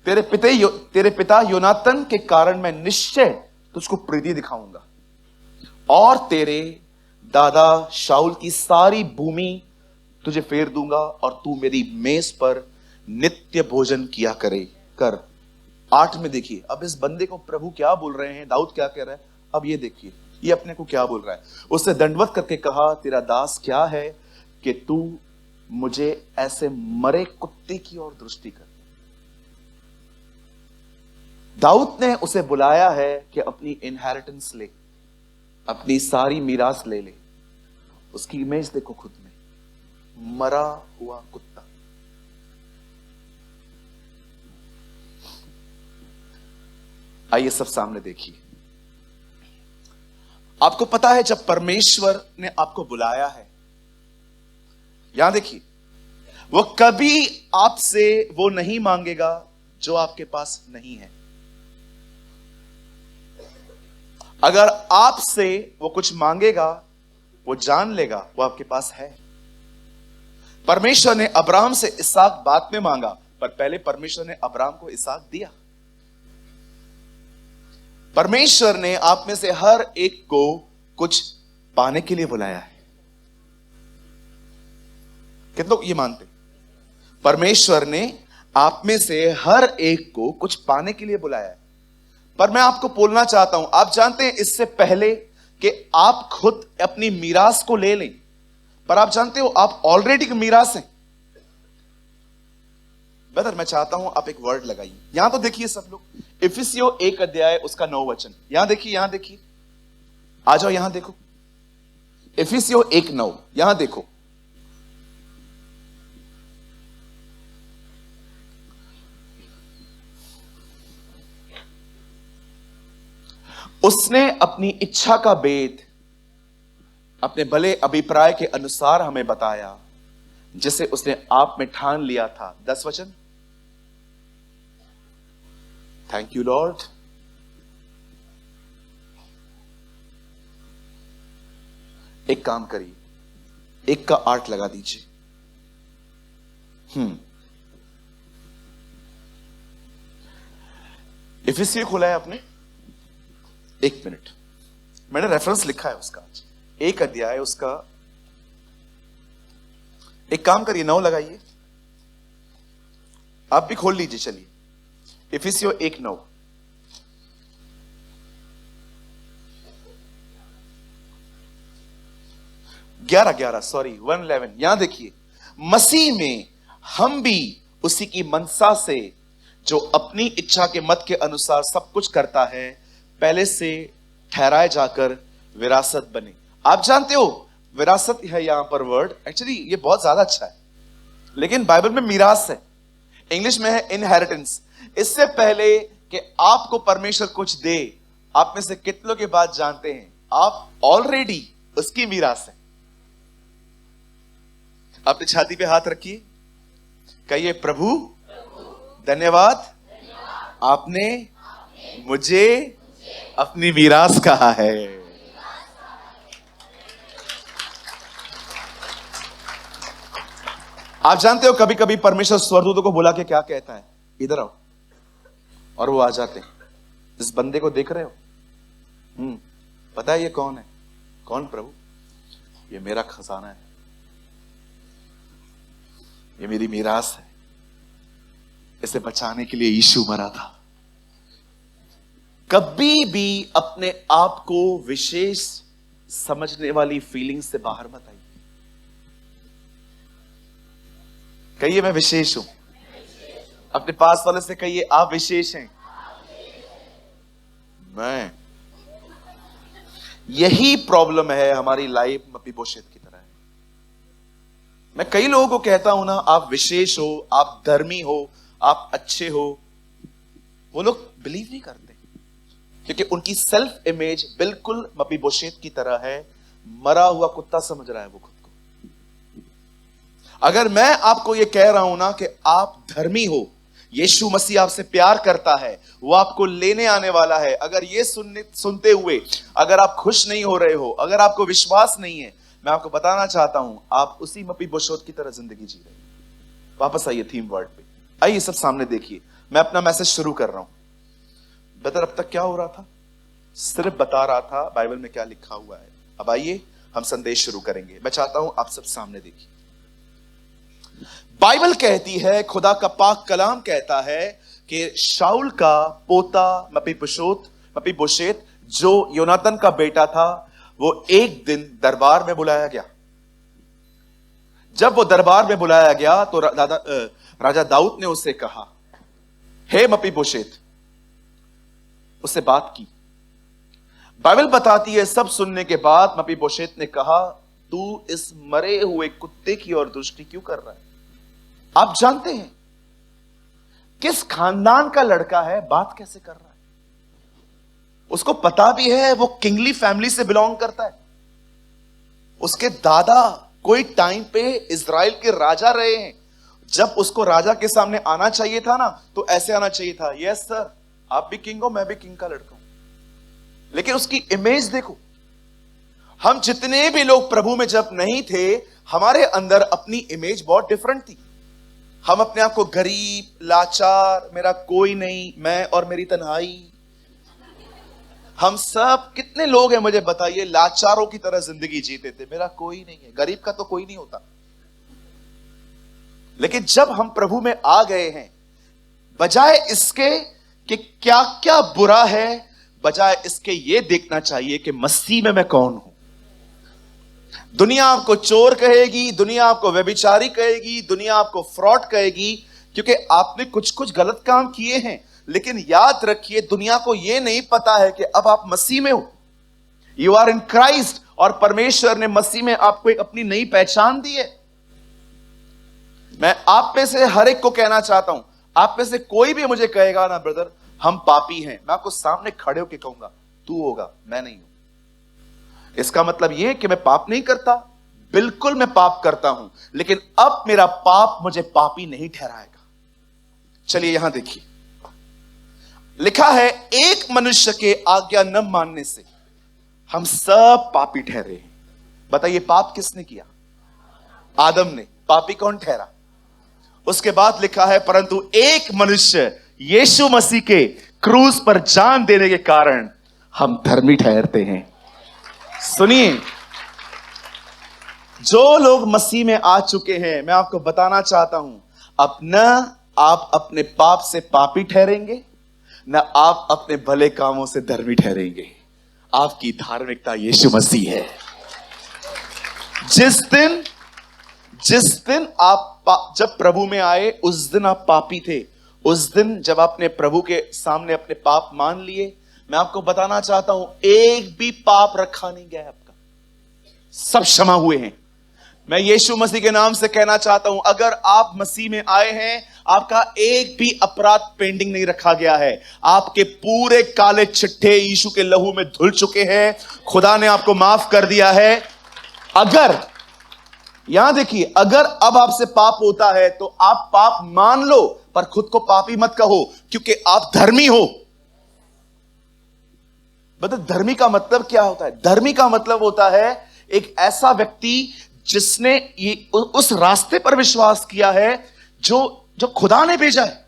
तेरे पिता योनातन के कारण मैं निश्चय तुझको प्रीति दिखाऊंगा और तेरे दादा शाऊल की सारी भूमि तुझे फेर दूंगा और तू मेरी मेज पर नित्य भोजन किया कर। 8 में देखिए, अब इस बंदे को प्रभु क्या बोल रहे हैं, दाऊद क्या कह रहा है। अब ये देखिए, ये अपने को क्या बोल रहा है। उससे दंडवत करके कहा, तेरा दास क्या है कि तू मुझे ऐसे मरे कुत्ते की ओर दृष्टि कर। दाऊद ने उसे बुलाया है कि अपनी इनहेरिटेंस ले, अपनी सारी मीरास ले ले। उसकी इमेज देखो खुद में, मरा हुआ कुत्ता। आइए सब सामने देखिए। आपको पता है, जब परमेश्वर ने आपको बुलाया है, यहां देखिए, वो कभी आपसे वो नहीं मांगेगा जो आपके पास नहीं है। अगर आपसे वो कुछ मांगेगा, वो जान लेगा वो आपके पास है। परमेश्वर ने अब्राहम से इसहाक बाद में मांगा, पर पहले परमेश्वर ने अब्राहम को इसहाक दिया। परमेश्वर ने आप में से हर एक को कुछ पाने के लिए बुलाया है। कितने लोग ये मानते? परमेश्वर ने आप में से हर एक को कुछ पाने के लिए बुलाया है। पर मैं आपको बोलना चाहता हूं, आप जानते हैं इससे पहले कि आप खुद अपनी मीरास को ले लें, पर आप जानते हो आप ऑलरेडी मीरास हैं। ब्रदर मैं चाहता हूं आप एक वर्ड लगाइए, यहां तो देखिए सब लोग, इफिसियों 1 अध्याय उसका 9 वचन, यहां देखिए, यहां देखिए, आ जाओ यहां देखो, इफिसियों 1:9 यहां देखो। उसने अपनी इच्छा का भेद अपने भले अभिप्राय के अनुसार हमें बताया, जिसे उसने आप में ठान लिया था। 10 वचन। Thank you Lord. एक काम करिए, 1 का 8 लगा दीजिए। इफिसियों खोला है आपने? 1 मिनट, मैंने रेफरेंस लिखा है उसका, 1 अध्याय उसका, एक काम करिए 9 लगाइए, आप भी खोल लीजिए। चलिए इफिसियों 1:9। ग्यारह सॉरी 1:11 यहां देखिए, मसीह में हम भी उसी की मनसा से, जो अपनी इच्छा के मत के अनुसार सब कुछ करता है, पहले से ठहराए जाकर विरासत बने। आप जानते हो विरासत है यहां पर वर्ड, एक्चुअली ये बहुत ज्यादा अच्छा है, लेकिन बाइबल में मीरास है, इंग्लिश में है इनहेरिटेंस। इससे पहले कि आपको परमेश्वर कुछ दे, आप में से कितनों के बात जानते हैं आप ऑलरेडी उसकी मीरास है। अपनी छाती पे हाथ रखिए, कहिए प्रभु धन्यवाद, आपने मुझे अपनी मीरास कहा है। आप जानते हो कभी कभी परमेश्वर स्वर्गदूतों को बुला के क्या कहता है, इधर आओ, और वो आ जाते हैं। इस बंदे को देख रहे हो? पता है ये कौन है? कौन प्रभु? ये मेरा खजाना है, ये मेरी मीरास है, इसे बचाने के लिए यीशु मरा था। कभी भी अपने आप को विशेष समझने वाली फीलिंग से बाहर मत आइए। कहिए मैं विशेष हूं। अपने पास वाले से कहिए आप विशेष हैं। मैं, यही प्रॉब्लम है हमारी लाइफ मपीबोशेत की तरह है। मैं कई लोगों को कहता हूं ना, आप विशेष हो, आप धर्मी हो, आप अच्छे हो, वो लोग बिलीव नहीं करते, क्योंकि उनकी सेल्फ इमेज बिल्कुल मपीबोशेत की तरह है, मरा हुआ कुत्ता समझ रहा है वो खुद को। अगर मैं आपको ये कह रहा हूं ना कि आप धर्मी हो, यीशु मसीह आपसे प्यार करता है, वो आपको लेने आने वाला है, अगर ये सुनते हुए अगर आप खुश नहीं हो रहे हो, अगर आपको विश्वास नहीं है, मैं आपको बताना चाहता हूं आप उसी मपीबोशेत की तरह जिंदगी जी रहे हैं। वापस आइए थीम वर्ड पे, आइए सब सामने देखिए। मैं अपना मैसेज शुरू कर रहा हूं। बेहतर अब तक क्या हो रहा था? सिर्फ बता रहा था बाइबल में क्या लिखा हुआ है। अब आइए हम संदेश शुरू करेंगे। मैं चाहता हूं आप सब सामने देखिए। बाइबल कहती है, खुदा का पाक कलाम कहता है कि शाऊल का पोता मपीबोशेत जो योनातन का बेटा था, वो एक दिन दरबार में बुलाया गया। जब वो दरबार में बुलाया गया तो राजा दाऊद ने उससे कहा, हे मपीबोशेत, उससे बात की। बाइबल बताती है सब सुनने के बाद मपीबोशेत ने कहा, तू इस मरे हुए कुत्ते की ओर दृष्टि क्यों कर रहा है? आप जानते हैं किस खानदान का लड़का है, बात कैसे कर रहा है? उसको पता भी है वो किंगली फैमिली से बिलोंग करता है। उसके दादा कोई टाइम पे इजराइल के राजा रहे हैं। जब उसको राजा के सामने आना चाहिए था ना, तो ऐसे आना चाहिए था, यस सर, आप भी किंग हो, मैं भी किंग का लड़का हूं। लेकिन उसकी इमेज देखो, हम जितने भी लोग प्रभु में जब नहीं थे, हमारे अंदर अपनी इमेज बहुत डिफरेंट थी। हम अपने आप को गरीब, लाचार, मेरा कोई नहीं, मैं और मेरी तन्हाई। हम सब कितने लोग हैं मुझे बताइए, लाचारों की तरह जिंदगी जीते थे, मेरा कोई नहीं है। गरीब का तो कोई नहीं होता। लेकिन जब हम प्रभु में आ गए हैं, बजाय इसके कि क्या क्या बुरा है, बजाय इसके ये देखना चाहिए कि मसीह में मैं कौन हूं। दुनिया आपको चोर कहेगी, दुनिया आपको व्यभिचारी कहेगी, दुनिया आपको फ्रॉड कहेगी, क्योंकि आपने कुछ कुछ गलत काम किए हैं। लेकिन याद रखिए, दुनिया को यह नहीं पता है कि अब आप मसीह में हो। यू आर इन क्राइस्ट, और परमेश्वर ने मसीह में आपको एक अपनी नई पहचान दी है। मैं आप में से हर एक को कहना चाहता हूं, आप में से कोई भी मुझे कहेगा ना ब्रदर हम पापी हैं, मैं आपको सामने खड़े होकर कहूंगा तू होगा, मैं नहीं हूं। इसका मतलब यह कि मैं पाप नहीं करता, बिल्कुल मैं पाप करता हूं, लेकिन अब मेरा पाप मुझे पापी नहीं ठहराएगा। चलिए यहां देखिए, लिखा है एक मनुष्य के आज्ञा न मानने से हम सब पापी ठहरे हैं। बताइए पाप किसने किया? आदम ने। पापी कौन ठहरा? उसके बाद लिखा है परंतु एक मनुष्य यीशु मसीह के क्रूस पर जान देने के कारण हम धर्मी ठहरते हैं। सुनिए, जो लोग मसीह में आ चुके हैं, मैं आपको बताना चाहता हूं, अब न आप अपने पाप से पापी ठहरेंगे, न आप अपने भले कामों से धर्मी ठहरेंगे। आपकी धार्मिकता यीशु मसीह है। जिस दिन आप जब प्रभु में आए, उस दिन आप पापी थे। उस दिन जब आपने प्रभु के सामने अपने पाप मान लिए, मैं आपको बताना चाहता हूं, एक भी पाप रखा नहीं गया है आपका, सब क्षमा हुए हैं। मैं यीशु मसीह के नाम से कहना चाहता हूं, अगर आप मसीह में आए हैं, आपका एक भी अपराध पेंडिंग नहीं रखा गया है। आपके पूरे काले चिट्ठे यीशु के लहू में धुल चुके हैं। खुदा ने आपको माफ कर दिया है। अगर यहां देखिए, अगर अब आपसे पाप होता है तो आप पाप मान लो, पर खुद को पापी मत कहो, क्योंकि आप धर्मी हो। मतलब धर्मी का मतलब क्या होता है? धर्मी का मतलब होता है एक ऐसा व्यक्ति जिसने ये उस रास्ते पर विश्वास किया है जो खुदा ने भेजा है।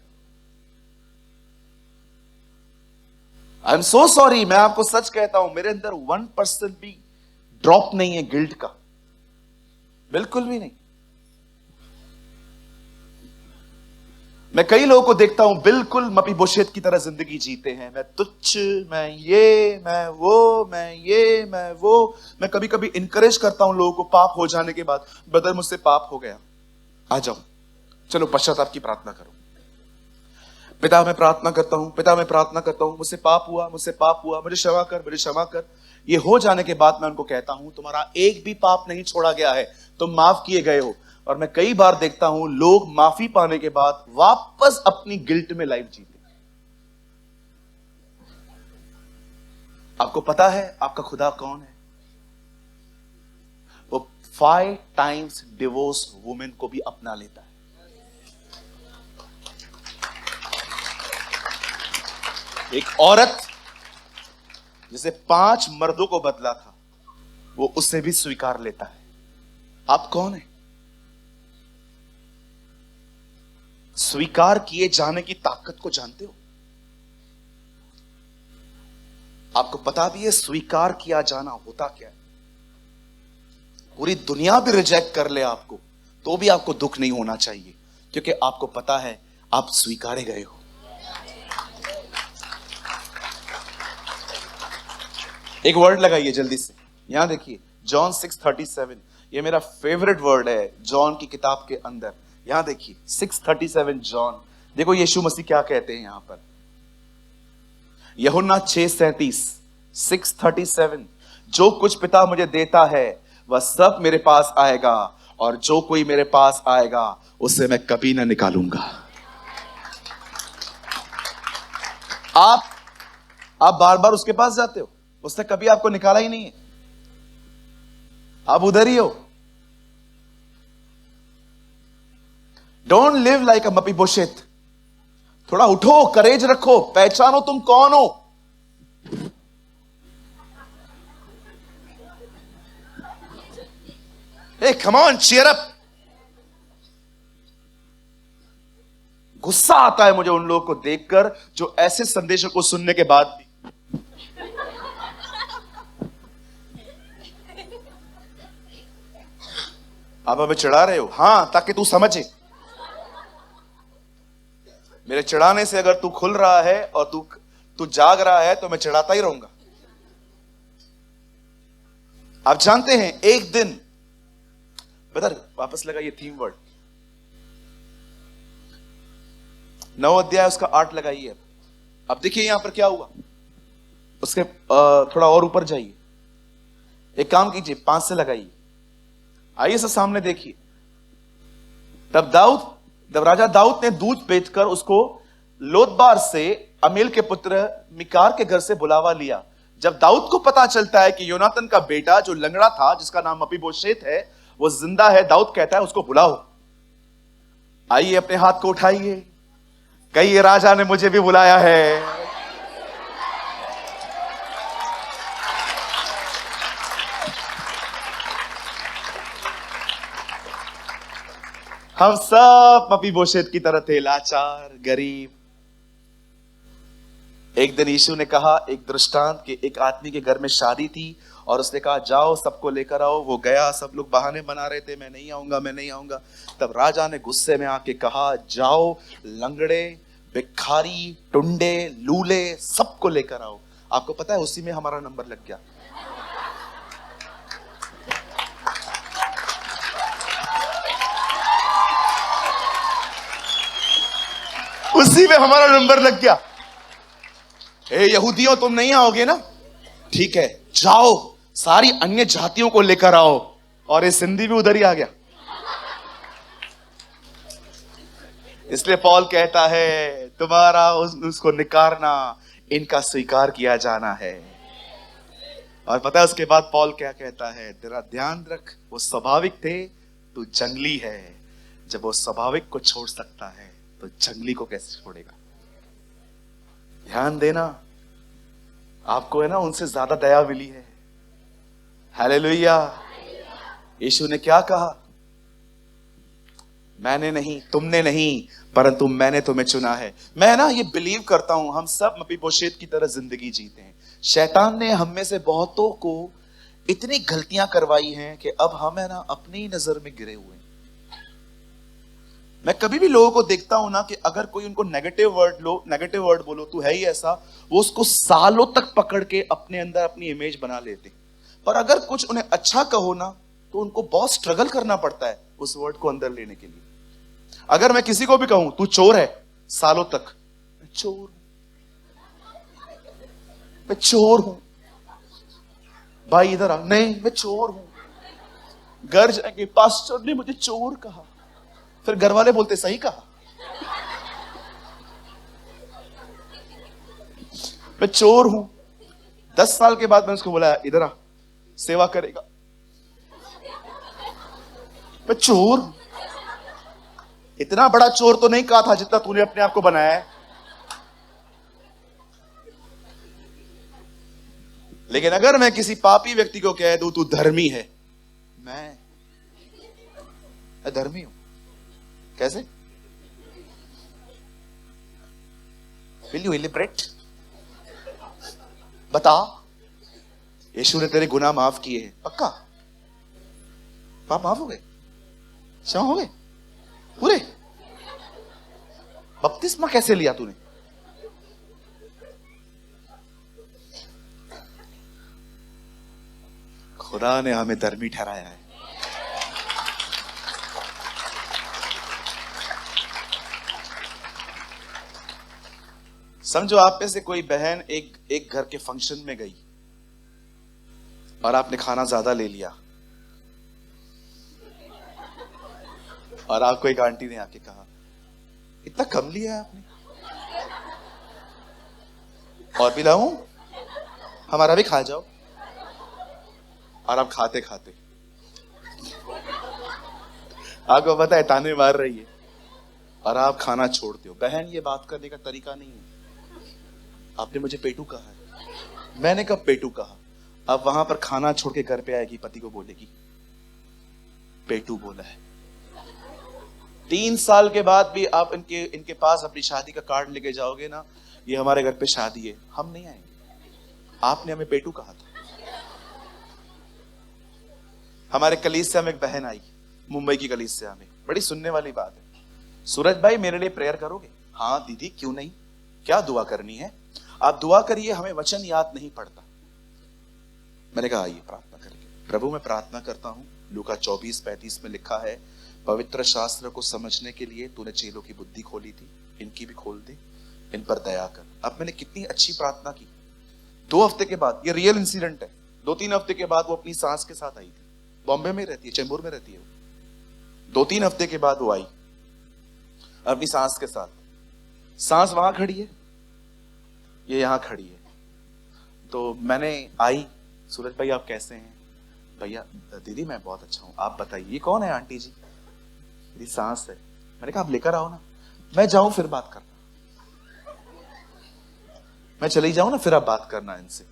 आई एम सो सॉरी, मैं आपको सच कहता हूं, मेरे अंदर 1% भी ड्रॉप नहीं है गिल्ट का, बिल्कुल भी नहीं। मैं कई लोगों को देखता हूं बिल्कुल मपीबोशेत की तरह जिंदगी जीते हैं। मैं तुच्छ, मैं ये, मैं वो, मैं ये, मैं वो। मैं कभी कभी इंकरेज करता हूं लोगों को पाप हो जाने के बाद, ब्रदर मुझसे पाप हो गया, आ जाओ चलो पश्चाताप की प्रार्थना करो। पिता मैं प्रार्थना करता हूं, पिता मैं प्रार्थना करता हूं, मुझसे पाप हुआ, मुझसे पाप हुआ, मुझे क्षमा कर, मुझे क्षमा कर। ये हो जाने के बाद मैं उनको कहता हूं तुम्हारा एक भी पाप नहीं छोड़ा गया है, तुम माफ किए गए हो। और मैं कई बार देखता हूं लोग माफी पाने के बाद वापस अपनी गिल्ट में लाइफ जीते। आपको पता है आपका खुदा कौन है? वो 5 टाइम्स डिवोर्स वुमेन को भी अपना लेता है। एक औरत जिसे 5 मर्दों को बदला था, वो उसे भी स्वीकार लेता है। आप कौन है? स्वीकार किए जाने की ताकत को जानते हो? आपको पता भी है स्वीकार किया जाना होता क्या है? पूरी दुनिया भी रिजेक्ट कर ले आपको, तो भी आपको दुख नहीं होना चाहिए, क्योंकि आपको पता है आप स्वीकारे गए हो। एक वर्ड लगाइए जल्दी से, यहां देखिए, जॉन 6:37। ये मेरा फेवरेट वर्ड है जॉन की किताब के अंदर। यहां देखिए 6:37 जॉन। देखो यीशु मसीह क्या कहते हैं यहां पर। यूहन्ना 6:37, 6:37। जो कुछ पिता मुझे देता है वह सब मेरे पास आएगा, और जो कोई मेरे पास आएगा उसे मैं कभी ना निकालूंगा। आप बार बार उसके पास जाते हो, उसने कभी आपको निकाला ही नहीं है, आप उधर ही हो। डोंट लिव लाइक अ मपीबोशेत। थोड़ा उठो, करेज रखो, पहचानो तुम कौन हो। ए कम ऑन, चीयर अप। गुस्सा आता है मुझे उन लोगों को देखकर जो ऐसे संदेशों को सुनने के बाद भी आप हमें चिढ़ा रहे हो। हां, ताकि तू समझे, मेरे चिढ़ाने से अगर तू खुल रहा है और तू जाग रहा है तो मैं चिढ़ाता ही रहूंगा। आप जानते हैं एक दिन, ब्रदर वापस लगाइए थीम वर्ड, 9 अध्याय उसका 8 लगाइए। अब देखिए यहां पर क्या हुआ, उसके थोड़ा और ऊपर जाइए, एक काम कीजिए 5 से लगाइए। आइए सब सामने देखिए। जब राजा दाऊद ने दूध बेचकर उसको लोदबार से अमील के पुत्र मिकार के घर से बुलावा लिया। जब दाऊद को पता चलता है कि योनातन का बेटा जो लंगड़ा था, जिसका नाम मपीबोशेत है, वो जिंदा है, दाऊद कहता है उसको बुलाओ। आइए अपने हाथ को उठाइए, कहिए राजा ने मुझे भी बुलाया है। हम सब मपीबोशेत की तरह थे, लाचार, गरीब। एक दिन यीशु ने कहा एक दृष्टांत कि एक आदमी के घर में शादी थी और उसने कहा जाओ सबको लेकर आओ। वो गया, सब लोग बहाने बना रहे थे, मैं नहीं आऊंगा, मैं नहीं आऊंगा। तब राजा ने गुस्से में आके कहा जाओ, लंगड़े, भिखारी, टुंडे, लूले सबको लेकर आओ। आपको पता है उसी में हमारा नंबर लग गया। उसी में हमारा नंबर लग गया। ए यहूदियों, तुम नहीं आओगे ना, ठीक है, जाओ सारी अन्य जातियों को लेकर आओ। और ये सिंधी भी उधर ही आ गया। इसलिए पौल कहता है तुम्हारा उसको निकारना, इनका स्वीकार किया जाना है। और पता है उसके बाद पौल क्या कहता है, तेरा ध्यान रख, वो स्वाभाविक थे, तू जंगली है। जब वो स्वाभाविक को छोड़ सकता है तो जंगली को कैसे छोड़ेगा। ध्यान देना, आपको है ना उनसे ज्यादा दया मिली है। हालेलुया। यीशु ने क्या कहा, मैंने नहीं, तुमने नहीं, परंतु मैंने तुम्हें चुना है। मैं ना ये बिलीव करता हूं हम सब मपीबोशेत की तरह जिंदगी जीते हैं। शैतान ने हम में से बहुतों को इतनी गलतियां करवाई हैं कि अब हम है ना अपनी नजर में गिरे हुए हैं। मैं कभी भी लोगों को देखता हूं ना कि अगर कोई उनको नेगेटिव वर्ड बोलो, तू है ही ऐसा, वो उसको सालों तक पकड़ के अपने अंदर अपनी इमेज बना लेते। पर अगर कुछ उन्हें अच्छा कहो ना तो उनको बहुत स्ट्रगल करना पड़ता है उस वर्ड को अंदर लेने के लिए। अगर मैं किसी को भी कहूं तू चोर है, सालों तक मैं चोर हूं, भाई इधर आ, नहीं मैं चोर हूं। घर जाएंगे, पास्टर ने मुझे चोर कहा, फिर घर वाले बोलते सही कहा, मैं चोर हूं। 10 साल के बाद मैंने उसको बोला इधर आ, सेवा करेगा, मैं चोर हूं। इतना बड़ा चोर तो नहीं कहा था जितना तूने अपने आप को बनाया है। लेकिन अगर मैं किसी पापी व्यक्ति को कह दूं तू धर्मी है, मैं धर्मी हूं, कैसे? Will you elaborate? बता। यीशु ने तेरे गुनाह माफ किए हैं, पक्का पाप माफ हो गए, क्षमा हो गए पूरे। बपतिस्मा कैसे लिया तूने? खुदा ने हमें धर्मी ठहराया है। समझो आप में से कोई बहन एक घर के फंक्शन में गई और आपने खाना ज्यादा ले लिया और आपको एक आंटी ने आके कहा इतना कम लिया है आपने, और भी लाऊं, हमारा भी खा जाओ। और आप खाते खाते आपको पता है ताने मार रही है और आप खाना छोड़ते हो। बहन, ये बात करने का तरीका नहीं है। आपने मुझे पेटू कहा है, मैंने कब पेटू कहा? अब वहां पर खाना छोड़ के घर पे आएगी, पति को बोलेगी पेटू बोला है। 3 साल के बाद भी आप इनके पास अपनी शादी का कार्ड लेके जाओगे ना, ये हमारे घर पे शादी है, हम नहीं आएंगे, आपने हमें पेटू कहा था। हमारे कलीसिया में एक बहन आई, मुंबई की कलीसिया में, बड़ी सुनने वाली बात है, सूरज भाई मेरे लिए प्रेयर करोगे? हाँ दीदी क्यों नहीं, क्या दुआ करनी है? आप दुआ करिए, हमें वचन याद नहीं पड़ता। मैंने कहा आइए प्रार्थना करेंगे। प्रभु मैं प्रार्थना करता हूं, लूका 24:35 में लिखा है, पवित्र शास्त्र को समझने के लिए तूने चेलों की बुद्धि खोली थी, इनकी भी खोल दे, इन पर दया कर। अब मैंने कितनी अच्छी प्रार्थना की। 2 हफ्ते के बाद, ये रियल इंसिडेंट है, 2-3 हफ्ते के बाद वो अपनी सास के साथ आई थी, बॉम्बे में रहती है, चेंबूर में रहती है वो। 2-3 हफ्ते के बाद वो आई अपनी सास के साथ। सास वहां खड़ी है, ये यहां खड़ी है। तो मैंने आई, सूरज भाई आप कैसे हैं? भैया दीदी मैं बहुत अच्छा हूं, आप बताइए। ये कौन है? आंटी जी मेरी सास है। मैंने कहा आप लेकर आओ ना, मैं जाऊं फिर बात करना, मैं चली जाऊं ना फिर आप बात करना इनसे।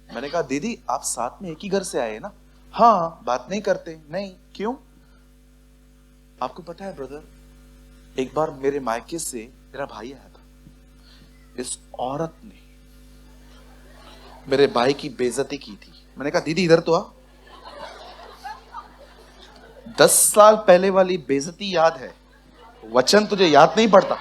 मैंने कहा दीदी आप साथ में एक ही घर से आए ना? हाँ, बात नहीं करते? नहीं, क्यों? आपको पता है ब्रदर, एक बार मेरे मायके से मेरा भाई आया था, इस औरत ने मेरे भाई की बेइज्जती की थी। मैंने कहा दीदी इधर तो आ, 10 साल पहले वाली बेइज्जती याद है, वचन तुझे याद नहीं पड़ता?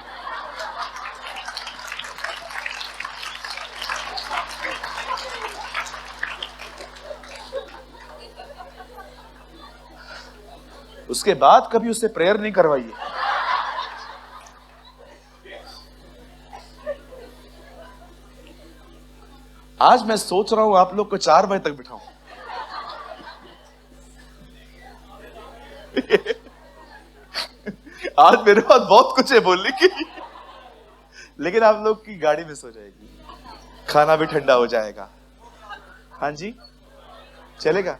उसके बाद कभी उससे प्रेयर नहीं करवाइए। आज मैं सोच रहा हूं आप लोग को 4 बजे तक बिठाऊं। आज मेरे पास बहुत कुछ है बोलने की, लेकिन आप लोग की गाड़ी मिस हो जाएगी, खाना भी ठंडा हो जाएगा। हाँ जी चलेगा,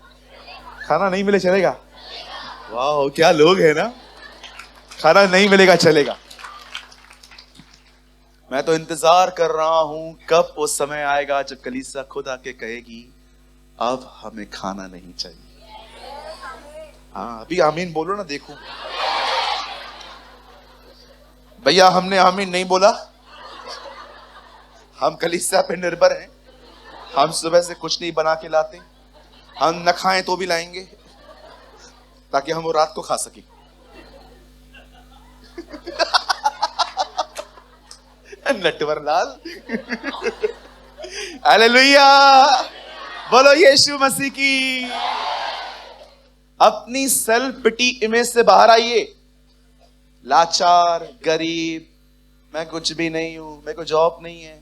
खाना नहीं मिले चलेगा? वाह क्या लोग हैं ना, खाना नहीं मिलेगा चलेगा। मैं तो इंतजार कर रहा हूं कब वो समय आएगा जब कलीसिया खुद आके कहेगी अब हमें खाना नहीं चाहिए। हाँ अभी आमीन बोलो ना, देखो भैया हमने आमीन नहीं बोला, हम कलीसिया पे निर्भर हैं, हम सुबह से कुछ नहीं बना के लाते, हम न खाएं तो भी लाएंगे ताकि हम वो रात को खा सकें। नटवर लाल हालेलुया, बोलो यीशु मसीह की। अपनी सेल्फ पिटी इमेज से बाहर आइए। लाचार, गरीब, मैं कुछ भी नहीं हूं, मेरे को जॉब नहीं है।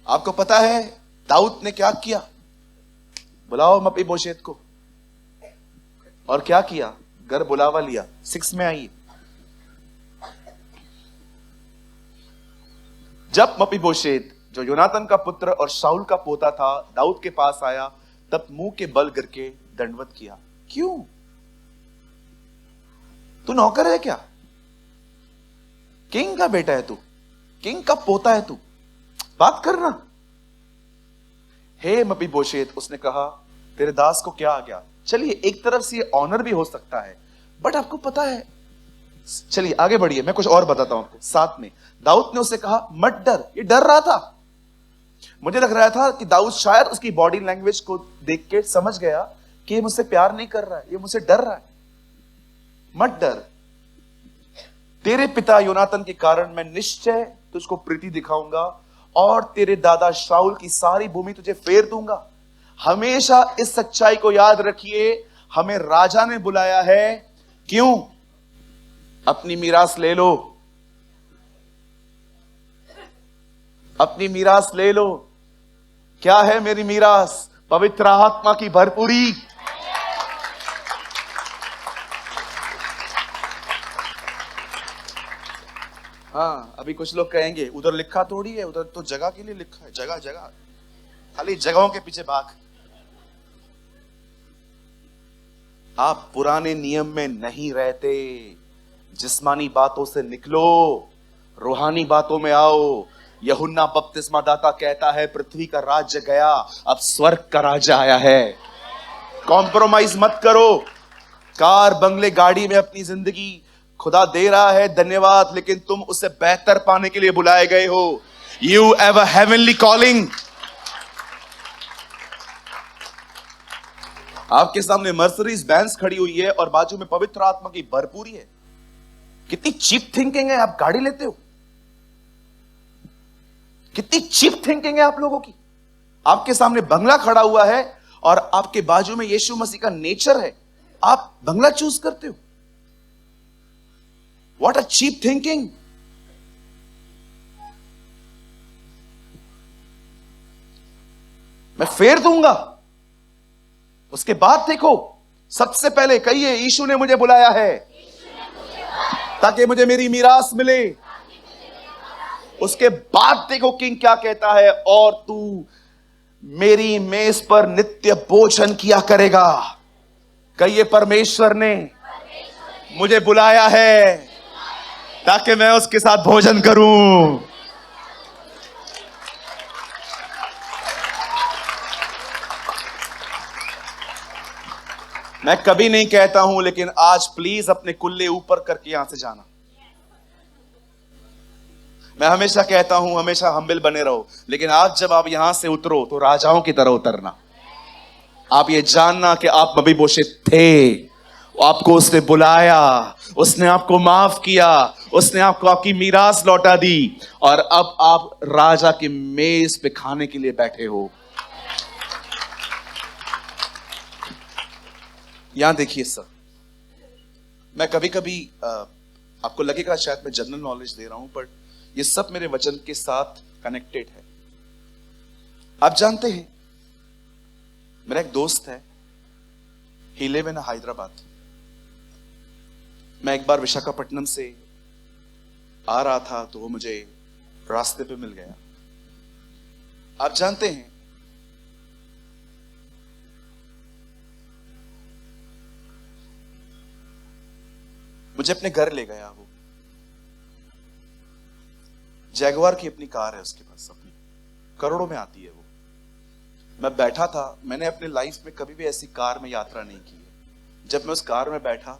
आपको पता है दाऊद ने क्या किया? बुलाओ मपीबोशेत को, और क्या किया? घर बुलावा लिया। 6 में आइए। जब मपीबोशेत जो योनातन का पुत्र और शाऊल का पोता था दाऊद के पास आया, तब मुंह के बल गिरके दंडवत किया। क्यों? तू नौकर है क्या? किंग का बेटा है तू, किंग का पोता है तू, बात करना। हे मपीबोशेत, उसने कहा तेरे दास को क्या आ गया? चलिए एक तरफ से ये ऑनर भी हो सकता है, बट आपको पता है, चलिए आगे बढ़िए, मैं कुछ और बताता हूं आपको। साथ में दाऊद ने उससे कहा मत डर। ये डर रहा था। मुझे लग रहा था कि दाऊद शायद उसकी बॉडी लैंग्वेज को देख के समझ गया कि ये मुझसे प्यार नहीं कर रहा है, ये मुझसे डर रहा है। मत डर, तेरे पिता योनातन के कारण मैं निश्चय तुझको प्रीति दिखाऊंगा और तेरे दादा शाऊल की सारी भूमि तुझे फेर दूंगा। हमेशा इस सच्चाई को याद रखिए, हमें राजा ने बुलाया है। क्यों? अपनी मीरास ले लो, अपनी मीरास ले लो। क्या है मेरी मीरास? पवित्र आत्मा की भरपूरी। हाँ अभी कुछ लोग कहेंगे उधर लिखा थोड़ी है, उधर तो जगह के लिए लिखा है। जगह जगह, खाली जगहों के पीछे भाग। आप पुराने नियम में नहीं रहते, जिस्मानी बातों से निकलो, रूहानी बातों में आओ। यूहन्ना बपतिस्मा दाता कहता है पृथ्वी का राज्य गया, अब स्वर्ग का राज्य आया है। कॉम्प्रोमाइज मत करो। कार, बंगले, गाड़ी में अपनी जिंदगी खुदा दे रहा है, धन्यवाद, लेकिन तुम उससे बेहतर पाने के लिए बुलाए गए हो। You have a heavenly calling. आपके सामने मर्सिडीज बेंज खड़ी हुई है और बाजू में पवित्र आत्मा की भरपूरी है। कितनी चीप थिंकिंग है, आप गाड़ी लेते हो। कितनी चीप थिंकिंग है आप लोगों की। आपके सामने बंगला खड़ा हुआ है और आपके बाजू में यीशु मसीह का नेचर है, आप बंगला चूज करते हो। What a cheap thinking. मैं फेर दूंगा, उसके बाद देखो। सबसे पहले कहिए, यीशु ने मुझे बुलाया है ताकि मुझे मेरी मीरास मिले। उसके बाद देखो किंग क्या कहता है, और तू मेरी मेज पर नित्य भोजन किया करेगा। कहिए, परमेश्वर ने मुझे बुलाया है ताकि मैं उसके साथ भोजन करूं। मैं कभी नहीं कहता हूं, लेकिन आज प्लीज अपने कुल्ले ऊपर करके यहां से जाना। मैं हमेशा कहता हूं, हमेशा हम्बिल बने रहो, लेकिन आज जब आप यहां से उतरो तो राजाओं की तरह उतरना। आप ये जानना कि आप मबीबोशेत थे, आपको उसने बुलाया, उसने आपको माफ किया, उसने आपको आपकी मीरास लौटा दी, और अब आप राजा की मेज पे खाने के लिए बैठे हो। यहां देखिए सर, मैं कभी कभी आपको लगेगा शायद मैं जनरल नॉलेज दे रहा हूं, पर ये सब मेरे वचन के साथ कनेक्टेड है। आप जानते हैं, मेरा एक दोस्त है, ही लिव इन हैदराबाद। मैं एक बार विशाखापट्टनम से आ रहा था तो वो मुझे रास्ते पे मिल गया। आप जानते हैं, मुझे अपने घर ले गया। वो जैगवार की अपनी कार है उसके पास, अपनी करोड़ों में आती है वो। मैं बैठा था, मैंने अपने लाइफ में कभी भी ऐसी कार में यात्रा नहीं की है। जब मैं उस कार में बैठा,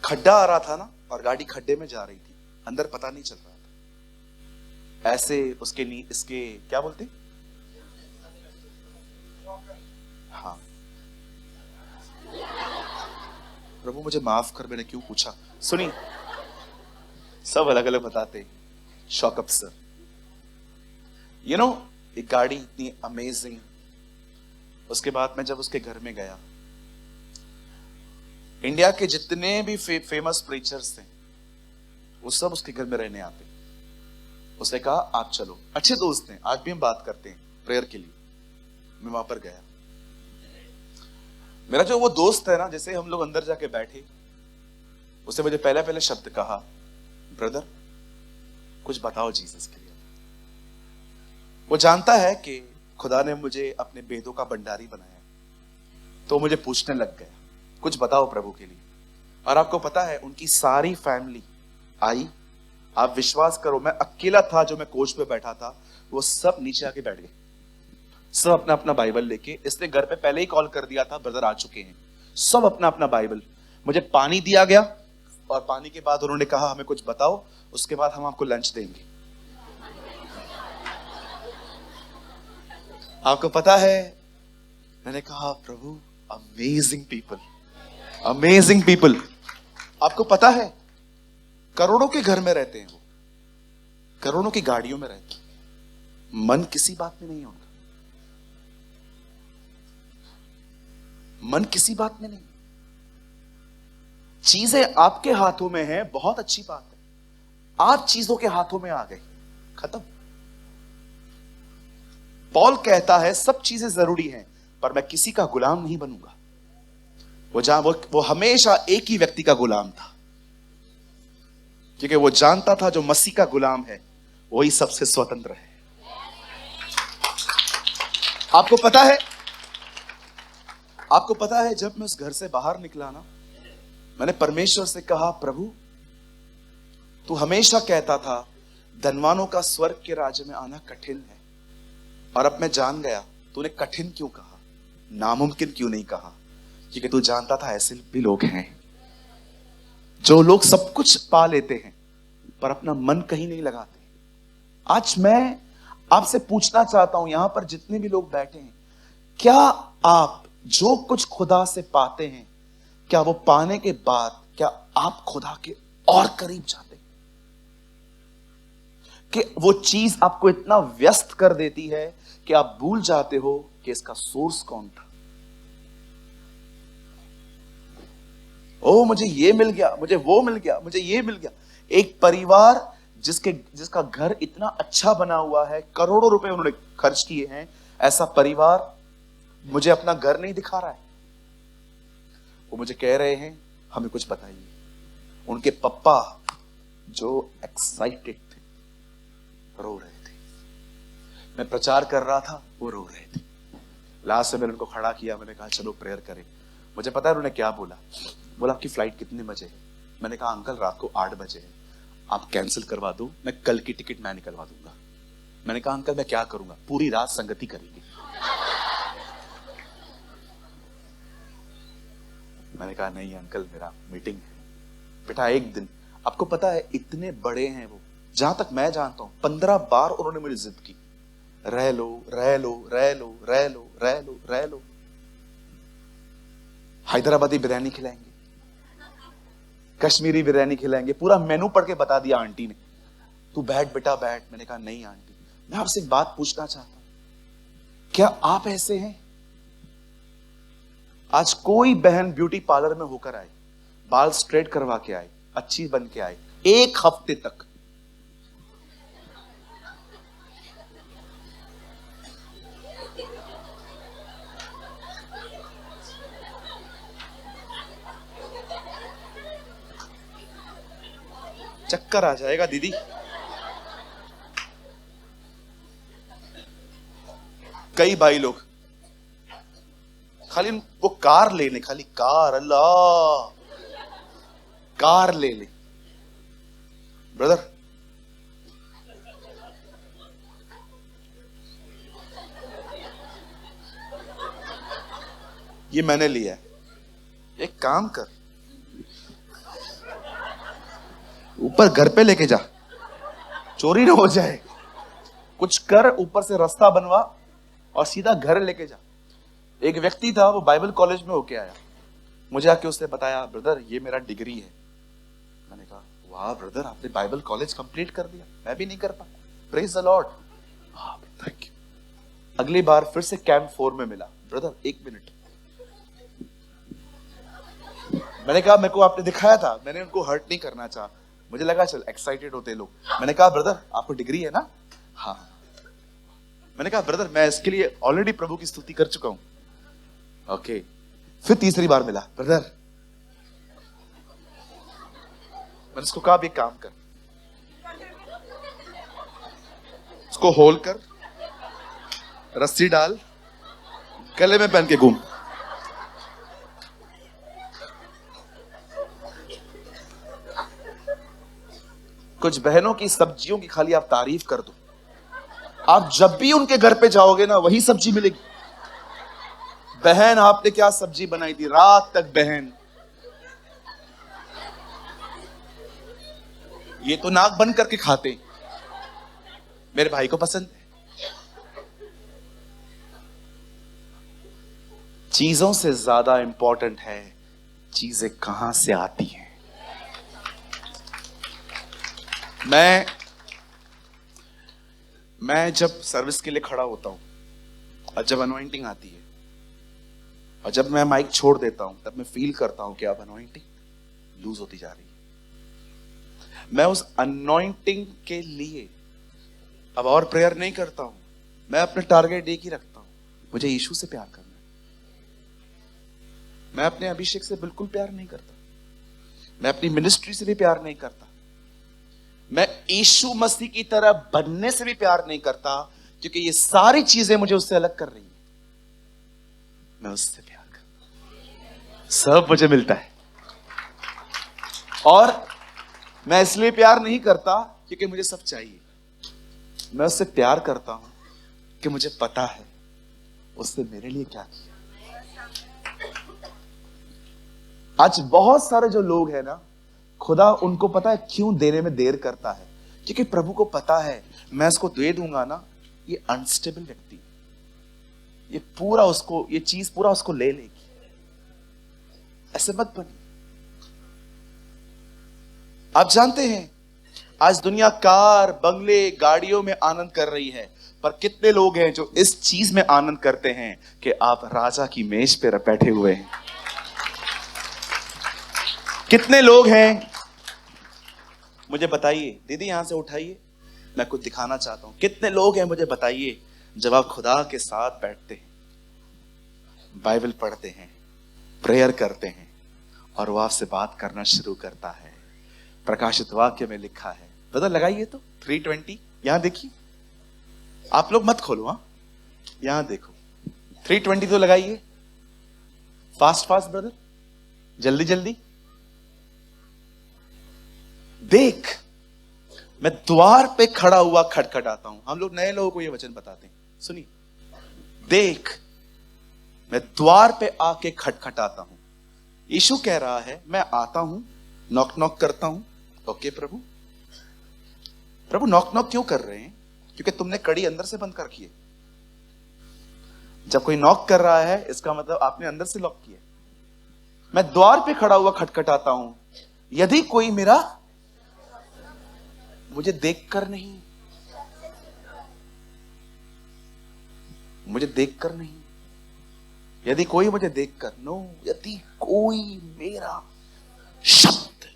खड्डा आ रहा था ना, और गाड़ी खड्डे में जा रही थी, अंदर पता नहीं चल रहा था। ऐसे उसके इसके क्या बोलते, हाँ, प्रभु मुझे माफ कर, मैंने क्यों पूछा। सुनिए, सब अलग अलग बताते। शॉकअप सर, यू नो, एक गाड़ी इतनी अमेजिंग। उसके बाद मैं जब उसके घर में गया, इंडिया के जितने भी फेमस प्रीचर्स थे वो सब उसके घर में रहने आते। उसने कहा आप चलो, अच्छे दोस्त हैं, आज भी हम बात करते हैं प्रेयर के लिए। मैं वहां पर गया। मेरा जो वो दोस्त है ना, जैसे हम लोग अंदर जाके बैठे, उसने मुझे पहले पहले शब्द कहा, ब्रदर कुछ बताओ जीसस के लिए। वो जानता है कि खुदा ने मुझे अपने वेदों का भंडारी बनाया, तो मुझे पूछने लग गया, कुछ बताओ प्रभु के लिए। और आपको पता है, उनकी सारी फैमिली आई। आप विश्वास करो, मैं अकेला था जो मैं कोच पे बैठा था, वो सब नीचे आके बैठ गए, सब अपना अपना बाइबल लेके। इसने घर पे पहले ही कॉल कर दिया था, ब्रदर आ चुके हैं। सब अपना अपना बाइबल। मुझे पानी दिया गया, और पानी के बाद उन्होंने कहा हमें कुछ बताओ, उसके बाद हम आपको लंच देंगे। आपको पता है, मैंने कहा प्रभु, अमेजिंग पीपल, अमेजिंग पीपल। आपको पता है, करोड़ों के घर में रहते हैं वो, करोड़ों की गाड़ियों में रहते हैं, मन किसी बात में नहीं है उनका, मन किसी बात में नहीं। चीजें आपके हाथों में है, बहुत अच्छी बात है। आप चीजों के हाथों में आ गए, खत्म। पॉल कहता है सब चीजें जरूरी हैं, पर मैं किसी का गुलाम नहीं बनूंगा। वो हमेशा एक ही व्यक्ति का गुलाम था, क्योंकि वो जानता था जो मसीह का गुलाम है वही सबसे स्वतंत्र है। आपको पता है, जब मैं उस घर से बाहर निकला ना, मैंने परमेश्वर से कहा, प्रभु तू हमेशा कहता था धनवानों का स्वर्ग के राज्य में आना कठिन है, और अब मैं जान गया तूने कठिन क्यों कहा, नामुमकिन क्यों नहीं कहा। क्योंकि तू जानता था ऐसे भी लोग हैं जो लोग सब कुछ पा लेते हैं पर अपना मन कहीं नहीं लगाते। आज मैं आपसे पूछना चाहता हूं, यहां पर जितने भी लोग बैठे हैं, क्या आप जो कुछ खुदा से पाते हैं, क्या वो पाने के बाद क्या आप खुदा के और करीब जाते हैं? कि वो चीज आपको इतना व्यस्त कर देती है कि आप भूल जाते हो कि इसका सोर्स कौन था। ओ मुझे ये मिल गया, मुझे वो मिल गया, मुझे ये मिल गया। एक परिवार जिसका घर इतना अच्छा बना हुआ है, करोड़ों रुपए उन्होंने खर्च किए हैं, ऐसा परिवार मुझे अपना घर नहीं दिखा रहा है। वो मुझे कह रहे हैं हमें कुछ बताइए। उनके पप्पा जो एक्साइटेड थे रो रहे थे। मैं प्रचार कर रहा था, वो रो रहे थे। लास्ट में मैंने उनको खड़ा किया, मैंने कहा चलो प्रेयर करें। मुझे पता है उन्होंने क्या बोला। बोला आपकी फ्लाइट कितने बजे है? मैंने कहा अंकल रात को 8 बजे है, आप कैंसिल करवा दो, मैं कल की टिकट मैं निकलवा दूंगा। मैंने कहा अंकल मैं क्या करूंगा? पूरी रात संगति करेंगे। मैंने कहा नहीं अंकल मेरा मीटिंग है। बेटा एक दिन, आपको पता है इतने बड़े हैं वो, जहां तक मैं जानता हूं 15 बार उन्होंने मुझे जिद की, रह लो रह लो रह लो रह लो रह लो रह लो। हैदराबादी बिरयानी खिलाएंगे, कश्मीरी बिरयानी खिलाएंगे, पूरा मेनू पढ़ के बता दिया आंटी ने, तू बैठ बेटा बैठ। मैंने कहा नहीं आंटी। मैं आपसे एक बात पूछना चाहता हूं, क्या आप ऐसे हैं? आज कोई बहन ब्यूटी पार्लर में होकर आए, बाल स्ट्रेट करवा के आए, अच्छी बन के आए, 1 हफ्ते तक चक्कर आ जाएगा दीदी। कई भाई लोग खाली वो कार ले ले, खाली कार, अल्लाह कार ले ले। ब्रदर ये मैंने लिया है, एक काम कर ऊपर घर पे लेके जा, चोरी ना हो जाए, कुछ कर, ऊपर से रास्ता बनवा और सीधा घर लेके जा। एक व्यक्ति था, वो बाइबल कॉलेज में होके आया, मुझे आके उसने बताया ब्रदर ये मेरा डिग्री है। मैंने कहा वाह ब्रदर आपने बाइबल कॉलेज कंप्लीट कर दिया, मैं भी नहीं कर पाया। Praise the Lord, thank you. अगली बार फिर से कैंप 4 में मिला, ब्रदर 1 मिनट। मैंने कहा मेरे को आपने दिखाया था, मैंने उनको हर्ट नहीं करना चाहा, मुझे लगा चल एक्साइटेड होते लोग। मैंने कहा ब्रदर आपको डिग्री है ना? हाँ। मैंने कहा ब्रदर मैं इसके लिए ऑलरेडी प्रभु की स्तुति कर चुका हूं। ओके। फिर तीसरी बार मिला, ब्रदर मैंने उसको कहा अब एक काम कर, उसको होल कर, रस्सी डाल, गले में पहन के घूम। कुछ बहनों की सब्जियों की खाली आप तारीफ कर दो, आप जब भी उनके घर पे जाओगे ना वही सब्जी मिलेगी। बहन आपने क्या सब्जी बनाई थी? रात तक बहन ये तो नाक बंद करके खाते, मेरे भाई को पसंद है। चीजों से ज्यादा इंपॉर्टेंट है चीजें कहां से आती हैं। मैं जब सर्विस के लिए खड़ा होता हूं और जब अनॉइंटिंग आती है और जब मैं माइक छोड़ देता हूं, तब मैं फील करता हूं कि अब अनॉइंटिंग लूज होती जा रही है। मैं उस अनॉइंटिंग के लिए अब और प्रेयर नहीं करता हूं, मैं अपने टारगेट एक ही रखता हूं, मुझे यीशु से प्यार करना है। मैं अपने अभिषेक से बिल्कुल प्यार नहीं करता, मैं अपनी मिनिस्ट्री से भी प्यार नहीं करता, मैं यीशु मसीह की तरह बनने से भी प्यार नहीं करता, क्योंकि ये सारी चीजें मुझे उससे अलग कर रही हैं। मैं उससे प्यार करता हूं, सब मुझे मिलता है। और मैं इसलिए प्यार नहीं करता क्योंकि मुझे सब चाहिए, मैं उससे प्यार करता हूं कि मुझे पता है उसने मेरे लिए क्या किया। आज बहुत सारे जो लोग हैं ना, खुदा उनको पता है क्यों देने में देर करता है, क्योंकि प्रभु को पता है मैं इसको दे दूंगा ना, ये अनस्टेबल व्यक्ति ये पूरा उसको, ये चीज पूरा उसको ले लेगी। ऐसे मत बनिए। आप जानते हैं आज दुनिया कार, बंगले, गाड़ियों में आनंद कर रही है, पर कितने लोग हैं जो इस चीज में आनंद करते हैं कि आप राजा की मेज पे बैठे हुए हैं। कितने लोग हैं, मुझे बताइए दीदी, यहां से उठाइए, मैं कुछ दिखाना चाहता हूं। कितने लोग हैं मुझे बताइए, जब आप खुदा के साथ बैठते हैं, बाइबल पढ़ते हैं, प्रेयर करते हैं, और वो आपसे बात करना शुरू करता है। प्रकाशित वाक्य में लिखा है, ब्रदर लगाइए तो 320, यहां देखिए, आप लोग मत खोलो, हाँ यहां देखो 320 तो लगाइए, फास्ट फास्ट ब्रदर, जल्दी जल्दी। देख मैं द्वार पे खड़ा हुआ खटखटाता हूं। हम लोग नए लोगों को ये वचन बताते हैं, सुनिए, देख मैं द्वार पे आके खटखटाता हूं। यीशु कह रहा है मैं आता हूं, नॉक नॉक करता हूं। ओके प्रभु, प्रभु नॉक नॉक क्यों कर रहे हैं? क्योंकि तुमने कड़ी अंदर से बंद कर रखी है। जब कोई नॉक कर रहा है इसका मतलब आपने अंदर से लॉक किया। मैं द्वार पे खड़ा हुआ खटखटाता हूं, यदि कोई मेरा, मुझे देखकर नहीं, मुझे देखकर नहीं, यदि कोई मुझे देखकर, नो, यदि कोई मेरा शब्द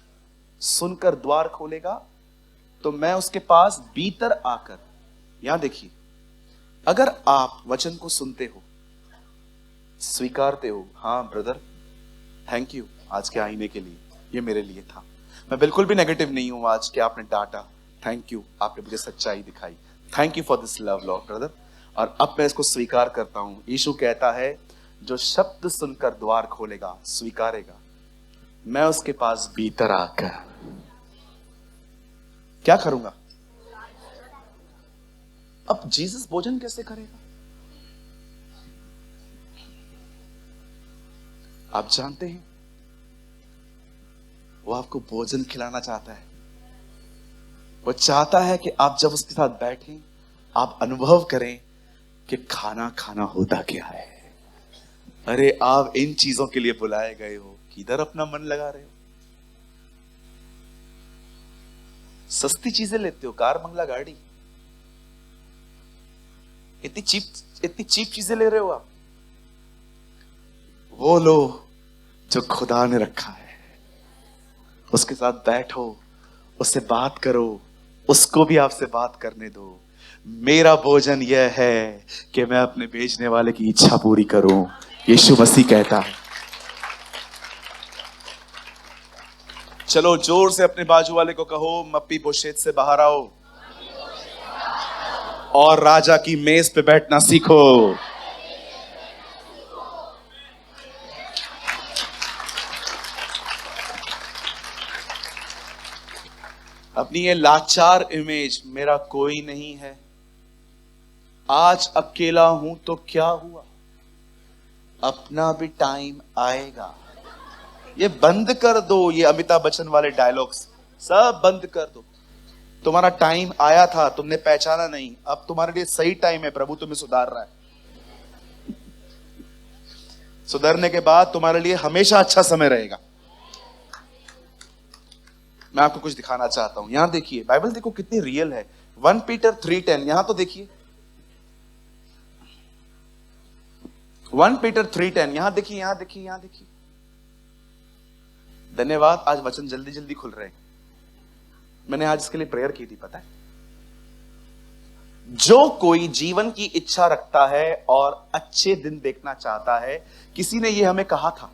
सुनकर द्वार खोलेगा तो मैं उसके पास भीतर आकर, यहां देखिए, अगर आप वचन को सुनते हो, स्वीकारते हो, हाँ ब्रदर थैंक यू आज के आईने के लिए, ये मेरे लिए था, मैं बिल्कुल भी नेगेटिव नहीं हूं आज कि आपने डांटा, थैंक यू, आपने मुझे सच्चाई दिखाई, thank you for this love Lord brother, और अब मैं इसको स्वीकार करता हूं। यीशु कहता है जो शब्द सुनकर द्वार खोलेगा, स्वीकारेगा, मैं उसके पास भीतर आकर क्या करूंगा? अब जीसस भोजन कैसे करेगा? आप जानते हैं वो आपको भोजन खिलाना चाहता है। वो चाहता है कि आप जब उसके साथ बैठें, आप अनुभव करें कि खाना खाना होता क्या है। अरे आप इन चीजों के लिए बुलाए गए हो, किधर अपना मन लगा रहे हो? सस्ती चीजें लेते हो, कार, बंगला, गाड़ी, इतनी चीप चीजें ले रहे हो आप। वो लो जो खुदा ने रखा है, उसके साथ बैठो, उससे बात करो, उसको भी आपसे बात करने दो। मेरा भोजन यह है कि मैं अपने भेजने वाले की इच्छा पूरी करूं, यीशु मसीह कहता है। चलो जोर से अपने बाजू वाले को कहो, मप्पी बोशेत से बाहर आओ और राजा की मेज पे बैठना सीखो। अपनी ये लाचार इमेज, मेरा कोई नहीं है, आज अकेला हूं तो क्या हुआ, अपना भी टाइम आएगा, ये बंद कर दो। ये अमिताभ बच्चन वाले डायलॉग्स सब बंद कर दो। तुम्हारा टाइम आया था, तुमने पहचाना नहीं, अब तुम्हारे लिए सही टाइम है, प्रभु तुम्हें सुधार रहा है। सुधरने के बाद तुम्हारे लिए हमेशा अच्छा समय रहेगा। मैं आपको कुछ दिखाना चाहता हूं, यहां देखिए, बाइबल देखो कितनी रियल है। 1 पीटर 3:10, यहां तो देखिए, 1 पीटर 3:10, यहां देखिए, यहां देखिए, यहां देखिए। धन्यवाद, आज वचन जल्दी जल्दी खुल रहे हैं। मैंने आज इसके लिए प्रेयर की थी, पता है? जो कोई जीवन की इच्छा रखता है और अच्छे दिन देखना चाहता है, किसी ने ये हमें कहा था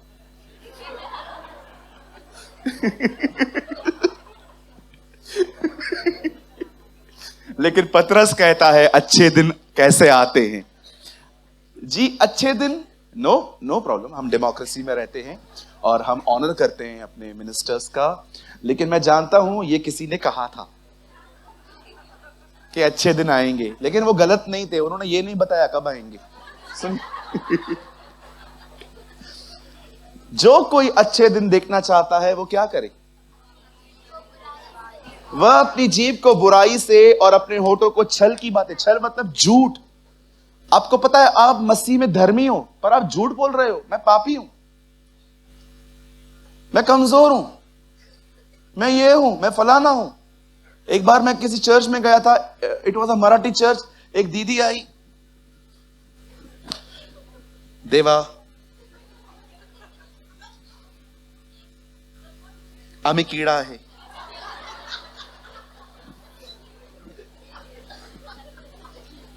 लेकिन पतरस कहता है अच्छे दिन कैसे आते हैं जी? अच्छे दिन, नो प्रॉब्लम, हम डेमोक्रेसी में रहते हैं और हम ऑनर करते हैं अपने मिनिस्टर्स का, लेकिन मैं जानता हूं ये किसी ने कहा था कि अच्छे दिन आएंगे, लेकिन वो गलत नहीं थे, उन्होंने ये नहीं बताया कब आएंगे। सुन जो कोई अच्छे दिन देखना चाहता है वो क्या करे? वह अपनी जीभ को बुराई से और अपने होठों को छल की बातें, छल मतलब झूठ। आपको पता है आप मसीह में धर्मी हो पर आप झूठ बोल रहे हो। मैं पापी हूं, मैं कमजोर हूं, मैं ये हूं, मैं फलाना हूं। एक बार मैं किसी चर्च में गया था, it was a Marathi church. एक दीदी आई, देवा आम्ही कीड़ा है।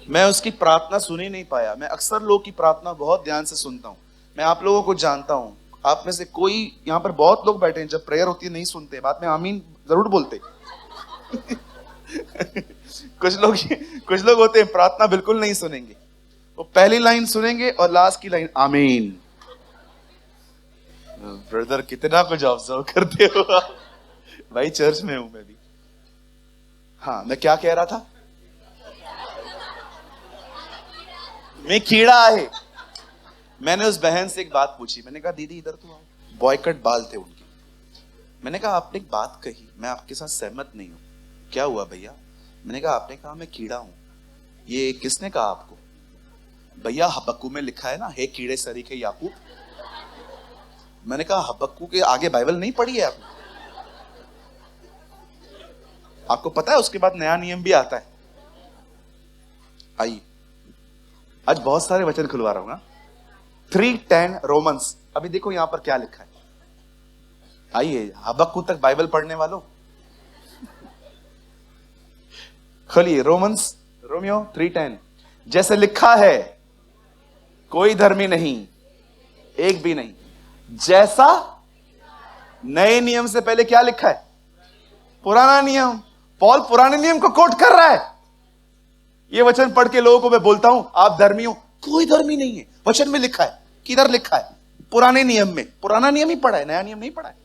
मैं उसकी प्रार्थना सुन ही नहीं पाया। मैं अक्सर लोग की प्रार्थना बहुत ध्यान से सुनता हूं। मैं आप लोगों को जानता हूं, आप में से कोई यहां पर बहुत लोग बैठे हैं जब प्रेयर होती है नहीं सुनते, बाद में आमीन जरूर बोलते। कुछ लोग होते हैं प्रार्थना बिल्कुल नहीं सुनेंगे, वो पहली लाइन सुनेंगे और लास्ट की लाइन आमीन। ब्रदर कितना कुछ ऑब्जर्व करते हो आप। भाई चर्च में हूं मैं भी। हाँ, मैं क्या कह रहा था? मैं कीड़ा है। मैंने उस बहन से एक बात पूछी। मैंने कहा दीदी इधर तो आओ। बॉयकट बाल थे उनके। मैंने कहा आपने एक बात कही, मैं आपके साथ सहमत नहीं हूं। क्या हुआ भैया? मैंने कहा आपने कहा मैं कीड़ा हूं, ये किसने कहा आपको? भैया हबक्कू में लिखा है ना, हे कीड़े सरीखे याकूब। मैंने कहा हबक्कू के आगे बाइबल नहीं पढ़ी है आपने? आपको पता है उसके बाद नया नियम भी आता है। आइए, आज बहुत सारे वचन खुलवा रहा हूं ना। 3:10 रोमन्स। अभी देखो यहां पर क्या लिखा है। आइए, हबक्कू तक बाइबल पढ़ने वालों, खोलिए रोमियो 3:10। जैसे लिखा है, कोई धर्मी नहीं, एक भी नहीं। जैसा नए नियम से पहले क्या लिखा है? पुराना नियम। पॉल पुराने नियम को कोट कर रहा है। ये वचन पढ़ के लोगों को मैं बोलता हूं आप धर्मी हो। कोई धर्मी नहीं है, वचन में लिखा है। किधर लिखा है? पुराने नियम में। पुराना नियम ही पढ़ा है, नया नियम नहीं पढ़ा है।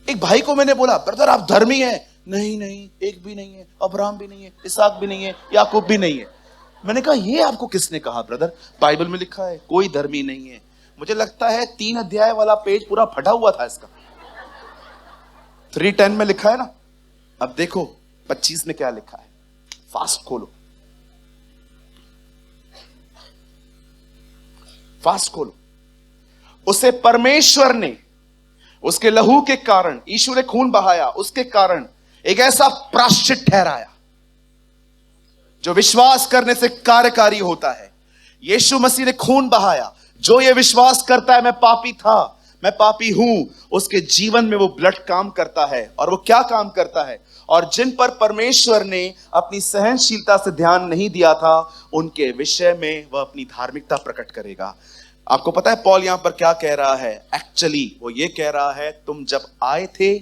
एक भाई को मैंने बोला ब्रदर आप धर्मी हैं। नहीं, एक भी नहीं है। अब्राहम भी नहीं है, इसहाक भी नहीं है, याकूब भी नहीं है। मैंने कहा ये आपको किसने कहा ब्रदर? बाइबल में लिखा है कोई धर्मी नहीं है। मुझे लगता है 3 अध्याय वाला पेज पूरा फटा हुआ था इसका। 3:10 में लिखा है ना। अब देखो 25 में क्या लिखा है। फास्ट खोलो, फास्ट खोलो। उसे परमेश्वर ने उसके लहू के कारण, यीशु ने खून बहाया, उसके कारण एक ऐसा प्रायश्चित ठहराया जो विश्वास करने से कार्यकारी होता है। यीशु मसीह ने खून बहाया। जो ये विश्वास करता है मैं पापी था, मैं पापी हूं, उसके जीवन में वो ब्लड काम करता है। और वो क्या काम करता है? और जिन पर परमेश्वर ने अपनी सहनशीलता से ध्यान नहीं दिया था, उनके विषय में वह अपनी धार्मिकता प्रकट करेगा। आपको पता है पॉल यहां पर क्या कह रहा है? एक्चुअली वो ये कह रहा है तुम जब आए थे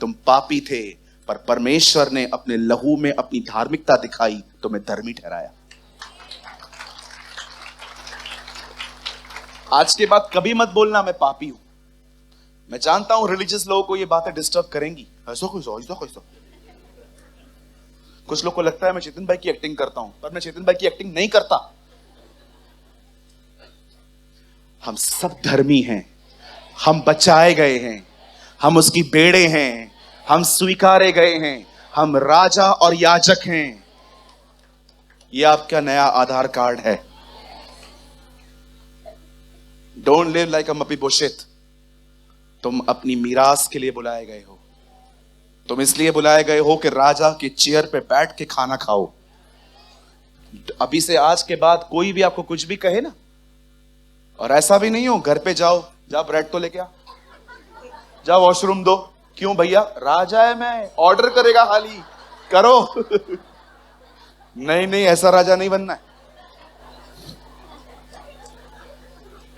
तुम पापी थे, पर परमेश्वर ने अपने लहू में अपनी धार्मिकता दिखाई, तुम्हें धर्मी ठहराया। आज के बाद कभी मत बोलना मैं पापी हूं। मैं जानता हूं रिलीजियस लोगों को ये बातें डिस्टर्ब करेंगी। ऐसा कुछ लोग को लगता है मैं चेतन भाई की एक्टिंग करता हूं, पर मैं चेतन भाई की एक्टिंग नहीं करता। हम सब धर्मी हैं, हम बचाए गए हैं, हम उसकी बेड़े हैं, हम स्वीकारे गए हैं, हम राजा और याजक हैं। यह आपका नया आधार कार्ड है। डोंट लिव लाइक अ मपीबोशेत। तुम अपनी मीरास के लिए बुलाए गए हो। तुम इसलिए बुलाए गए हो कि राजा की चेयर पे बैठ के खाना खाओ। अभी से आज के बाद कोई भी आपको कुछ भी कहे ना, और ऐसा भी नहीं हो घर पे जाओ, जा ब्रेड तो लेके आ, जा वॉशरूम दो। क्यों भैया? राजा है मैं, ऑर्डर करेगा हाली करो। नहीं, ऐसा राजा नहीं बनना है।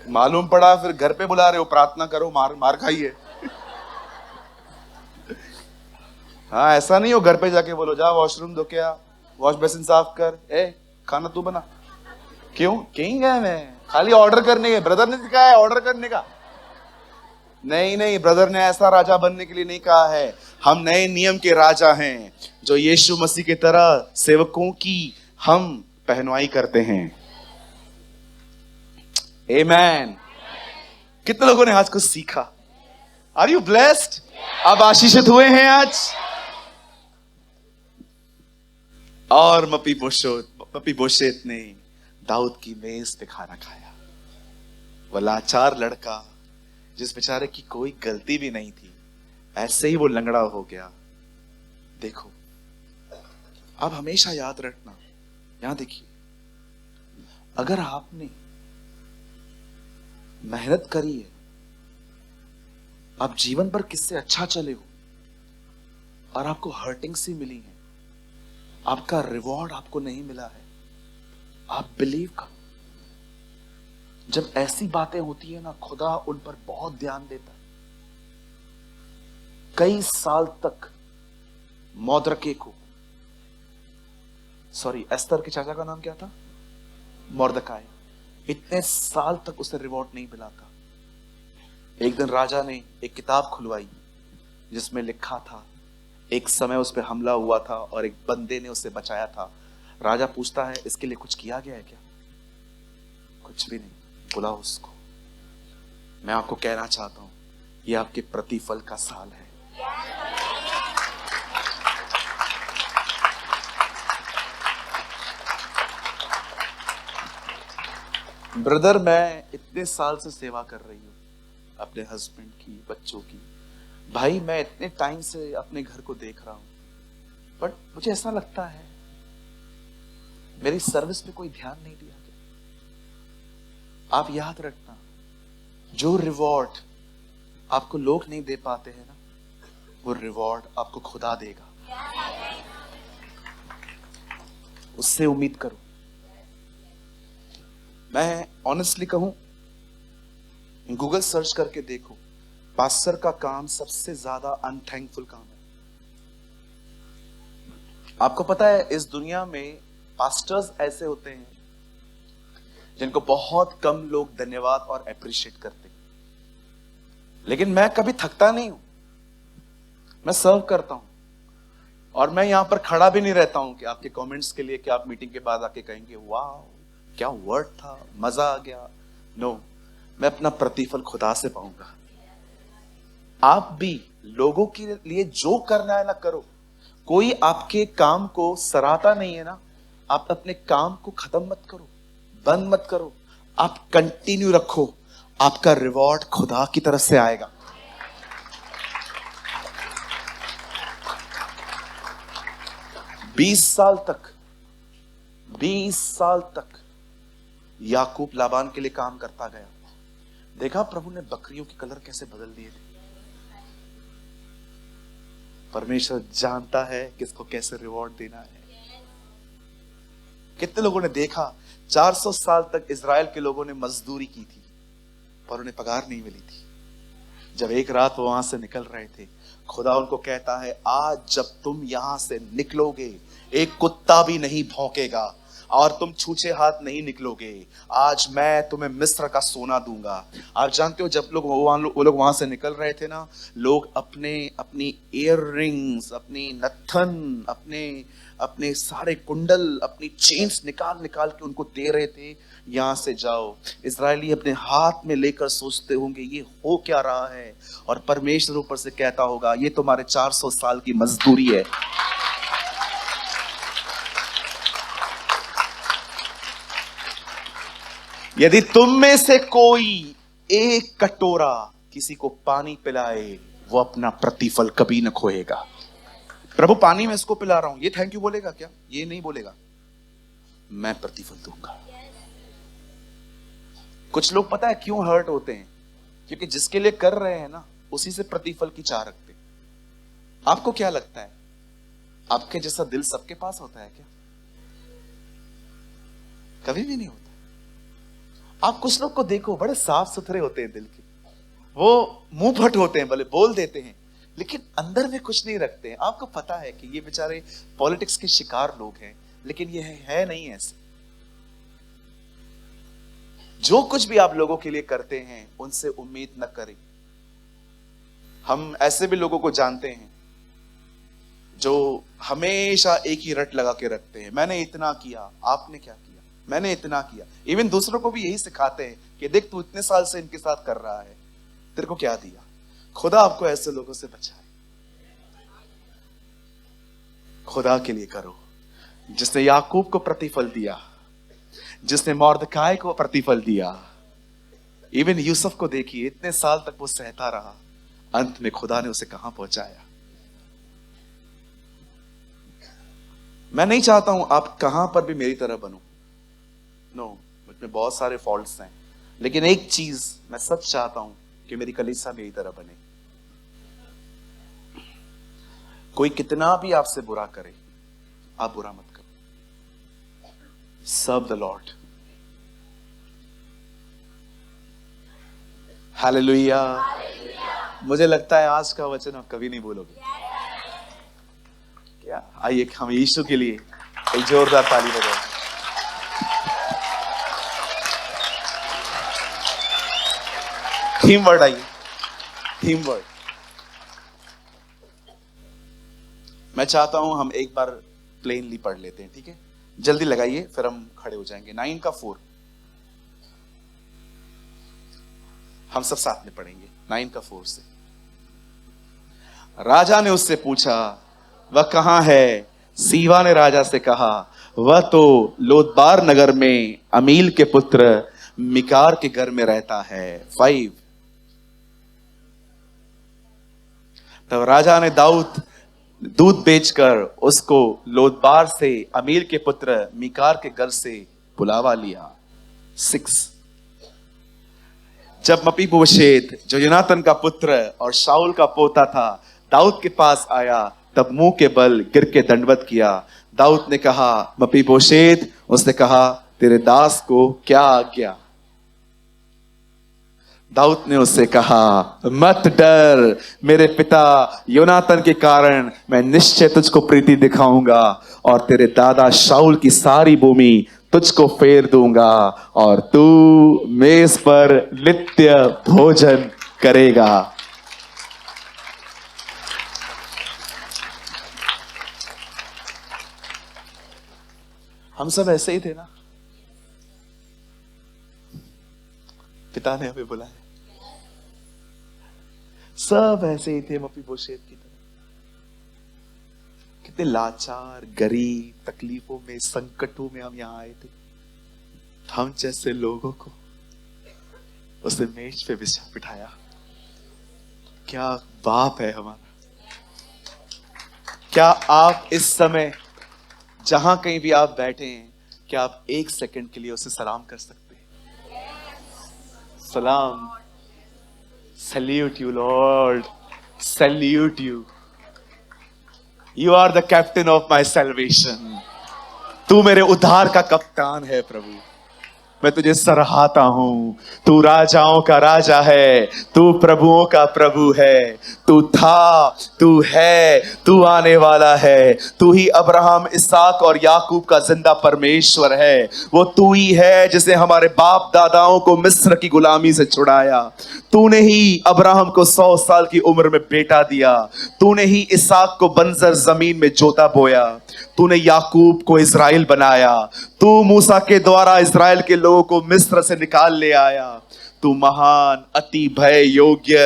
मालूम पड़ा फिर घर पे बुला रहे हो, प्रार्थना करो, मार खाइए। हाँ, ऐसा नहीं हो घर पे जाके बोलो जा वॉशरूम दो, क्या वॉश बेसिन साफ कर, खाना तू बना। क्यों? किंग है मैं, खाली ऑर्डर करने के। ब्रदर ने सिखाया है ऑर्डर करने का। नहीं, ब्रदर ने ऐसा राजा बनने के लिए नहीं कहा है। हम नए नियम के राजा हैं, जो यीशु मसीह की तरह सेवकों की हम पहनवाई करते हैं। आमेन। कितने लोगों ने आज कुछ सीखा? Are you blessed? आप आशीषित हुए हैं आज? और मपीबोशेत ने दाऊद की मेज पे खाना खाया। वह लाचार लड़का जिस बेचारे की कोई गलती भी नहीं थी, ऐसे ही वो लंगड़ा हो गया। देखो, आप हमेशा याद रखना, यहां देखिए, अगर आपने मेहनत करी है, आप जीवन भर किससे अच्छा चले हो और आपको हर्टिंग सी मिली है, आपका रिवॉर्ड आपको नहीं मिला है, आप बिलीव करो, जब ऐसी बातें होती है ना, खुदा उन पर बहुत ध्यान देता है। कई साल तक मौद्रके को, एस्तर के चाचा का नाम क्या था? मोर्दकाई। इतने साल तक उसे रिवॉर्ड नहीं मिला था। एक दिन राजा ने एक किताब खुलवाई जिसमें लिखा था, एक समय उस पर हमला हुआ था और एक बंदे ने उसे बचाया था। राजा पूछता है, इसके लिए कुछ किया गया है क्या? कुछ भी नहीं। बुलाओ उसको। मैं आपको कहना चाहता हूं, यह आपके प्रतिफल का साल है। ब्रदर, मैं इतने साल से सेवा कर रही हूं, अपने हस्बैंड की, बच्चों की। भाई, मैं इतने टाइम से अपने घर को देख रहा हूं, बट मुझे ऐसा लगता है मेरी सर्विस पे कोई ध्यान नहीं दिया गया। आप याद रखना, जो रिवॉर्ड आपको लोग नहीं दे पाते हैं ना, वो रिवॉर्ड आपको खुदा देगा। उससे उम्मीद करो। मैं ऑनेस्टली कहूं, गूगल सर्च करके देखो, पास्टर का काम सबसे ज्यादा अनथैंकफुल काम है। आपको पता है, इस दुनिया में पास्टर्स ऐसे होते हैं जिनको बहुत कम लोग धन्यवाद और अप्रिशिएट करते हैं। लेकिन मैं कभी थकता नहीं हूं, मैं सर्व करता हूं, और मैं यहां पर खड़ा भी नहीं रहता हूं कि आपके कमेंट्स के लिए कि आप मीटिंग के बाद आके कहेंगे वाह क्या वर्ड था, मजा आ गया। नो, मैं अपना प्रतिफल खुदा से पाऊंगा। आप भी लोगों के लिए जो करना है ना करो। कोई आपके काम को सराहता नहीं है ना, आप अपने काम को खत्म मत करो, बंद मत करो, आप कंटिन्यू रखो। आपका रिवॉर्ड खुदा की तरफ से आएगा। बीस साल तक याकूब लाबान के लिए काम करता गया। देखा प्रभु ने बकरियों के कलर कैसे बदल दिए थे। परमेश्वर जानता है किसको कैसे रिवॉर्ड देना है। कितने लोगों ने देखा, 400 साल तक इजराइल के लोगों ने मजदूरी की थी पर उन्हें पगार नहीं मिली थी। जब एक रात वो वहां से निकल रहे थे, खुदा उनको कहता है, आज जब तुम यहां से निकलोगे, एक कुत्ता भी नहीं भौंकेगा और तुम छूछे हाथ नहीं निकलोगे। आज मैं तुम्हें मिस्र का सोना दूंगा। आप जानते हो, जब वो लोग वहां से निकल रहे थे ना, लोग अपनी ईयर रिंग्स, अपनी नथन, अपने सारे कुंडल, अपनी चेन्स निकाल के उनको दे रहे थे, यहां से जाओ। इजरायली अपने हाथ में लेकर सोचते होंगे ये हो क्या रहा है, और परमेश्वर ऊपर से कहता होगा, ये तुम्हारे 400 साल की मजदूरी है। यदि तुम में से कोई एक कटोरा किसी को पानी पिलाए, वो अपना प्रतिफल कभी न खोएगा। प्रभु, पानी में इसको पिला रहा हूं, ये थैंक यू बोलेगा क्या? ये नहीं बोलेगा, मैं प्रतिफल दूंगा। कुछ लोग पता है क्यों हर्ट होते हैं? क्योंकि जिसके लिए कर रहे हैं ना, उसी से प्रतिफल की चाह रखते हैं। आपको क्या लगता है, आपके जैसा दिल सबके पास होता है क्या? कभी भी नहीं होता। आप कुछ लोग को देखो, बड़े साफ सुथरे होते हैं दिल के, वो मुंह फट होते हैं, भले बोल देते हैं, लेकिन अंदर में कुछ नहीं रखते हैं। आपको पता है कि ये बेचारे पॉलिटिक्स के शिकार लोग हैं, लेकिन ये है नहीं ऐसे। जो कुछ भी आप लोगों के लिए करते हैं, उनसे उम्मीद न करें। हम ऐसे भी लोगों को जानते हैं जो हमेशा एक ही रट लगा के रखते हैं, मैंने इतना किया, आपने क्या किया, मैंने इतना किया। इवन दूसरों को भी यही सिखाते हैं कि देख तू इतने साल से इनके साथ कर रहा है, तेरे को क्या दिया। खुदा आपको ऐसे लोगों से बचाए। खुदा के लिए करो, जिसने याकूब को प्रतिफल दिया, जिसने मॉर्दकाई को प्रतिफल दिया। इवन यूसुफ को देखिए, इतने साल तक वो सहता रहा, अंत में खुदा ने उसे कहां पहुंचाया। मैं नहीं चाहता हूं आप कहां पर भी मेरी तरह बनो, नो, मुझमें बहुत सारे फॉल्ट्स हैं, लेकिन एक चीज मैं सच चाहता हूं कि मेरी कलीसिया मेरी तरह बने। कोई कितना भी आपसे बुरा करे, आप बुरा मत करो। Serve the Lord. हालेलुया। मुझे लगता है आज का वचन आप कभी नहीं भूलोगे। क्या? आइए हम यीशु के लिए एक जोरदार ताली बजाएं। थीम वर्ड आइए, थीम वर्ड। मैं चाहता हूं हम एक बार प्लेनली पढ़ लेते हैं, ठीक है? जल्दी लगाइए, फिर हम खड़े हो जाएंगे। 9 का 4 हम सब साथ में पढ़ेंगे। 9 का 4 से। राजा ने उससे पूछा, वह कहां है? सीवा ने राजा से कहा, वह तो लोदबार नगर में अमील के पुत्र मिकार के घर में रहता है। 5। तब राजा ने दूध बेचकर उसको लोदबार से अमील के पुत्र मिकार के घर से बुलावा लिया। 6। जब मपीबोशेत जो योनातन का पुत्र और शाऊल का पोता था दाऊद के पास आया, तब मुंह के बल गिर के दंडवत किया। दाऊद ने कहा, मपीबोशेत। उसने कहा, तेरे दास को क्या आज्ञा? दाऊद ने उससे कहा, मत डर, मेरे पिता योनातन के कारण मैं निश्चय तुझको प्रीति दिखाऊंगा और तेरे दादा शाऊल की सारी भूमि तुझको फेर दूंगा और तू मेज पर नित्य भोजन करेगा। हम सब ऐसे ही थे ना? पिता ने हमें बुलाया, सब ऐसे ही थे मपीबोशेत की तरह। कितने लाचार, गरीब, तकलीफों में, संकटों में हम यहां आए थे। हम जैसे लोगों को उसने मेज पे बिठाया। क्या बाप है हमारा। क्या आप इस समय जहां कहीं भी आप बैठे हैं, क्या आप 1 सेकंड के लिए उसे सलाम कर सकते हैं? सलाम। Salute you, Lord. Salute you. You are the captain of my salvation. तू मेरे उद्धार का कप्तान है प्रभु। मैं तुझे सराहता हूं। तू राजाओं का राजा है, तू प्रभुओं का प्रभु है। तू था, तू है, तू आने वाला है। तू ही अब्राहम, इसहाक और याकूब का जिंदा परमेश्वर है। वो तू ही है जिसने हमारे बाप दादाओं को मिस्र की गुलामी से छुड़ाया। तूने ही अब्राहम को 100 साल की उम्र में बेटा दिया। तूने ही इसहाक को बंजर जमीन में जोता बोया। तूने याकूब को इस्राएल बनाया। तू मूसा के द्वारा इस्राएल के लोगों को मिस्र से निकाल ले आया। तू महान, अति भय योग्य,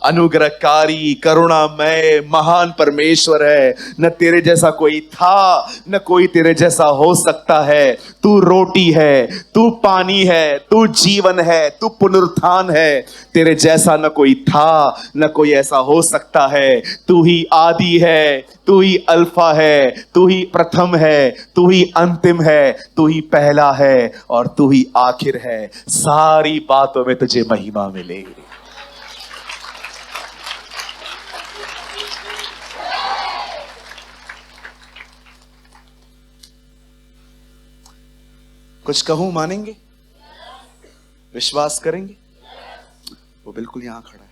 अनुग्रहकारी, करुणामय, महान परमेश्वर है। न तेरे जैसा कोई था, न कोई तेरे जैसा हो सकता है। तू रोटी है, तू पानी है, तू जीवन है, तू पुनरुत्थान है। तेरे जैसा न कोई था, न कोई ऐसा हो सकता है। तू ही आदि है, तू ही अल्फा है, तू ही प्रथम है, तू ही अंतिम है, तू ही पहला है और तू ही आखिर है। सारी बातों में तुझे महिमा मिले। कुछ कहूं मानेंगे? विश्वास करेंगे? वो बिल्कुल यहां खड़ा है।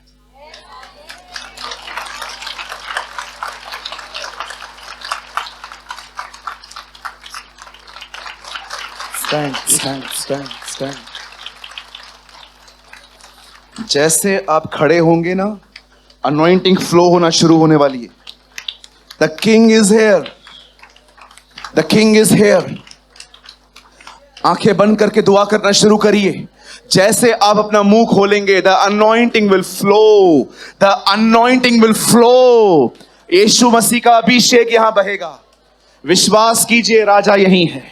Stand, stand, stand, stand. जैसे आप खड़े होंगे ना, अनॉइंटिंग फ्लो होना शुरू होने वाली है। The king is here, the king is hair. आंखें बंद करके दुआ करना शुरू करिए। जैसे आप अपना मुंह खोलेंगे, the anointing will flow, the anointing will flow. Yeshu Masih का अभिषेक यहां बहेगा। विश्वास कीजिए, राजा यही है।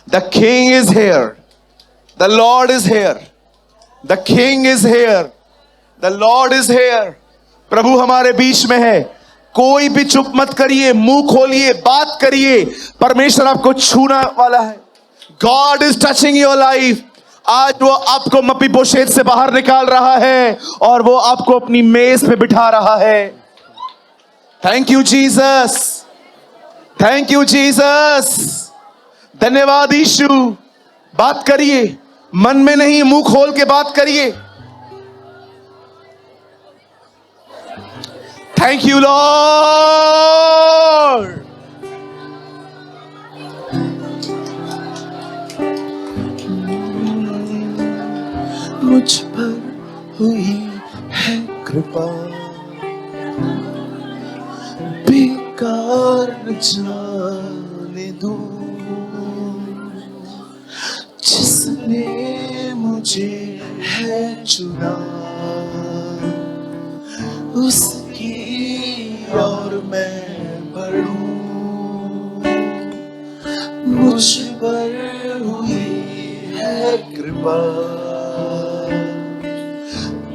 The king is here, the lord is here, the king is here, the lord is here. प्रभु हमारे बीच में है। कोई भी चुप मत करिए, मुंह खोलिए, बात करिए। परमेश्वर आपको छूना वाला है। God is touching your life. आज वो आपको मपीबोशेत से बाहर निकाल रहा है और वो आपको अपनी मेज पे बिठा रहा है। Thank you Jesus, thank you Jesus. धन्यवाद यीशु। बात करिए, मन में नहीं, मुंह खोल के बात करिए। Thank you Lord. मुझ पर हुई है कृपा, बेकार न जाने दूं। जिसने मुझे है चुना, उसकी और मैं बढ़ूं। मुझ पर हुई है कृपा,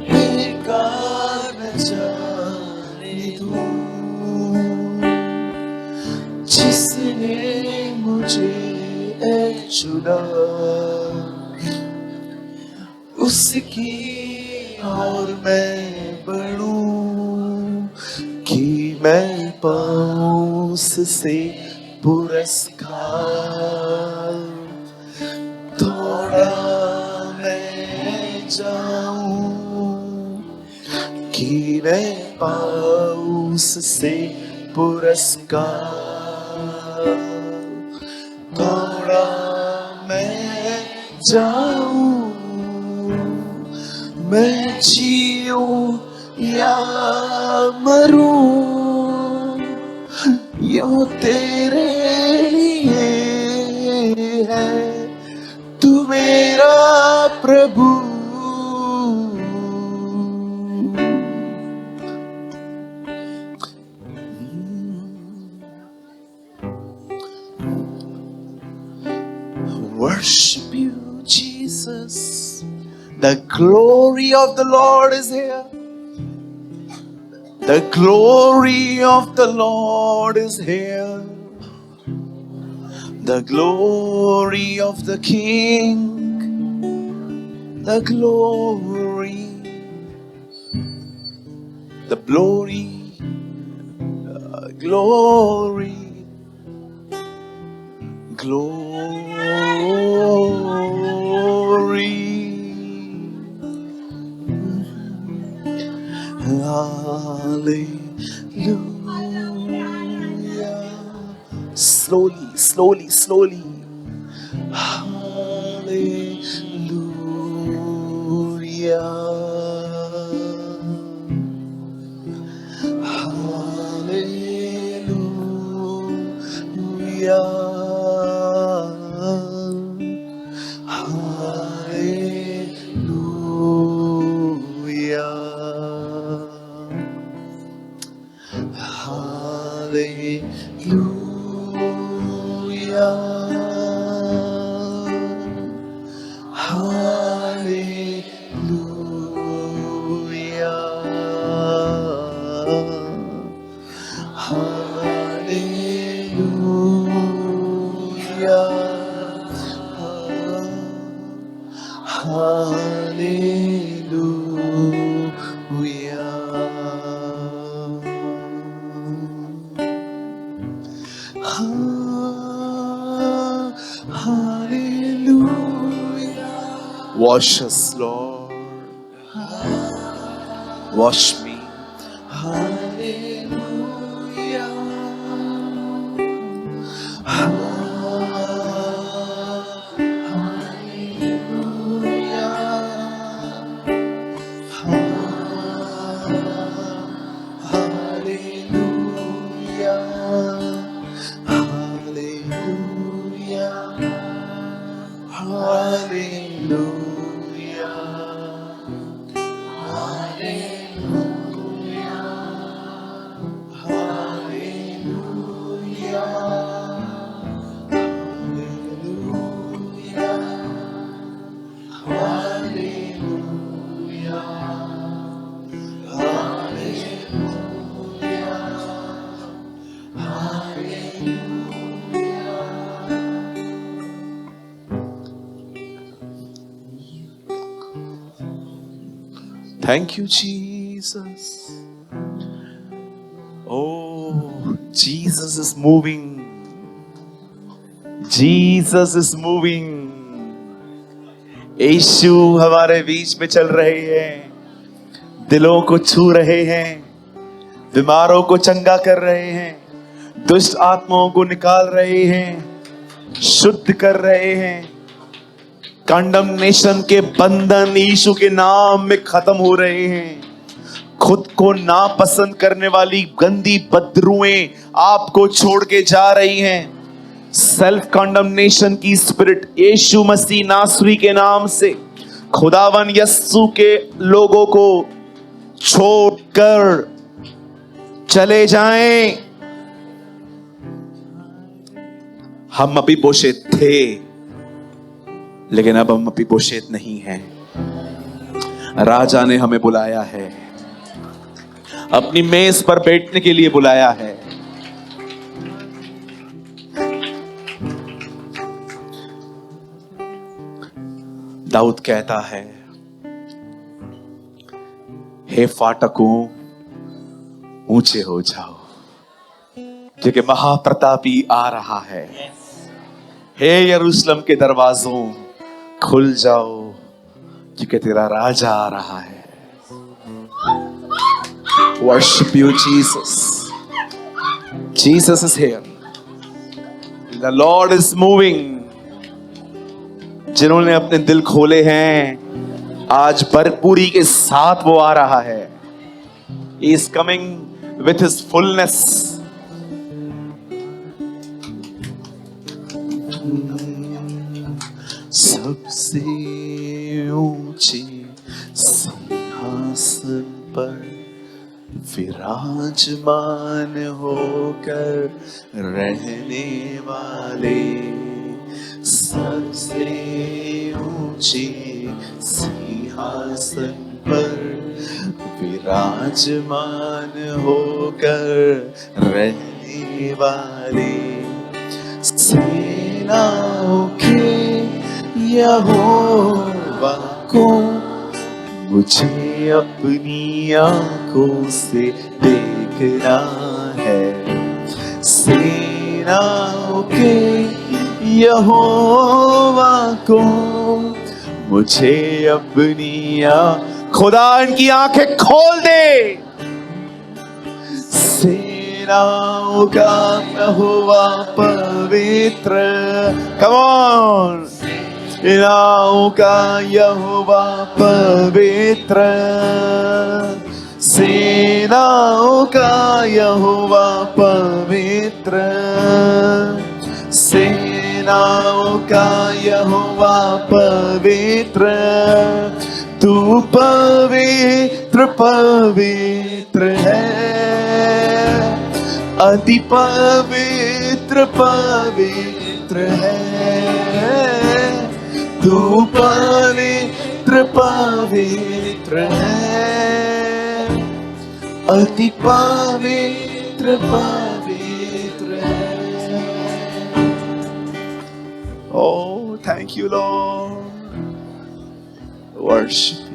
बेकार न जाने दूं। जिसने मुझे चुना, उसकी और मैं बढ़ूं कि मैं पाऊं उससे पुरस्कार। थोड़ा मैं जाऊं कि मैं पाऊं उससे पुरस्कार। थोड़ा मैं जाऊं, मैं जीऊं या मरूं, यो तेरे लिए है। तू मेरा प्रभु। Worship you, Jesus. The glory of the Lord is here. The glory of the Lord is here. The glory of the King. The glory. The glory. Glory. Glory. Hallelujah. Slowly, slowly, slowly. Hallelujah. Hallelujah. Wash us, Lord. Wash me. Hallelujah. Hallelujah. Hallelujah. Hallelujah. Hallelujah. Thank you, Jesus. Oh, Jesus is moving. Jesus is moving. यीशु हमारे बीच में चल रहे हैं, दिलों को छू रहे हैं, बीमारों को चंगा कर रहे हैं, दुष्ट आत्माओं को निकाल रहे हैं, शुद्ध कर रहे हैं। कंडमनेशन के बंधन यीशु के नाम में खत्म हो रहे हैं। खुद को नापसंद करने वाली गंदी बदरूएं आपको छोड़ के जा रही हैं। सेल्फ कंडमनेशन की स्पिरिट यीशु मसीह नासरी के नाम से खुदावन यस्सु के लोगों को छोड़कर चले जाएं। हम मपीबोशेत थे, लेकिन अब हम मपीबोशेत नहीं हैं। राजा ने हमें बुलाया है, अपनी मेज पर बैठने के लिए बुलाया है। दाऊद कहता है, हे फाटकों ऊंचे हो जाओ, क्योंकि महाप्रतापी आ रहा है। हे यरूशलेम के दरवाजों खुल जाओ, क्योंकि तेरा राजा आ रहा है। Worship you, Jesus. Jesus is here. The Lord is moving. जिन्होंने अपने दिल खोले हैं, आज भरपूरी के साथ वो आ रहा है। He is coming with his fullness. सबसे ऊंचे सिंहासन पर विराजमान होकर रहने वाले, सबसे ऊंचे सिंहासन पर विराजमान होकर रहने वाले, सेनाओं के यहोवा को मुझे अपनी आंखों से देखना है। सेनाओं के यहोवा को मुझे अपनी खुदा इनकी आंखें खोल दे। सेनाओं का यहोवा पवित्र, कम ऑन, सेनाओं का यहोवा पवित्र, सेनाओं का यहोवा पवित्र, सेनाओं का यहोवा पवित्र, तू पवित्र पवित्र है, अति पवित्र पवित्र है, तू पवित्र पवित्र है, अति पवित्र पवित्र है। Oh, thank you, Lord. Worship you.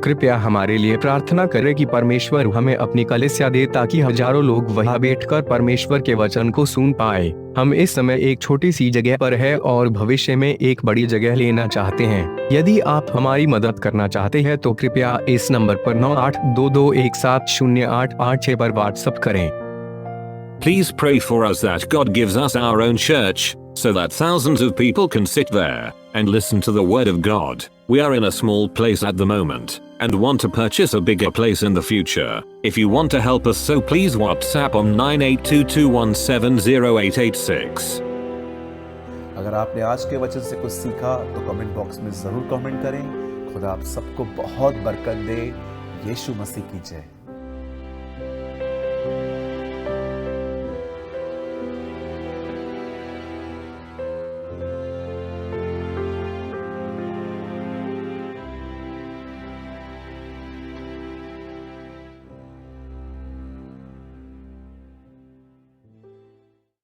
कृपया हमारे लिए प्रार्थना करें कि परमेश्वर हमें अपनी कलीसिया दे ताकि हजारों लोग वहां बैठकर परमेश्वर के वचन को सुन पाए। हम इस समय एक छोटी सी जगह पर है और भविष्य में एक बड़ी जगह लेना चाहते हैं। यदि आप हमारी मदद करना चाहते हैं तो कृपया इस नंबर पर 9822170886 पर व्हाट्सएप करें। Please pray for us that God gives us our own church, so that thousands of people can sit there and listen to the word of God. We are in a small place at the moment and want to purchase a bigger place in the future. If you want to help us, so please WhatsApp on 9822170886. अगर आपने आज के वचन से कुछ सीखा तो comment box में जरूर कमेंट करें। खुदा आप सबको बहुत बरकत दे। यीशु मसीह की जय।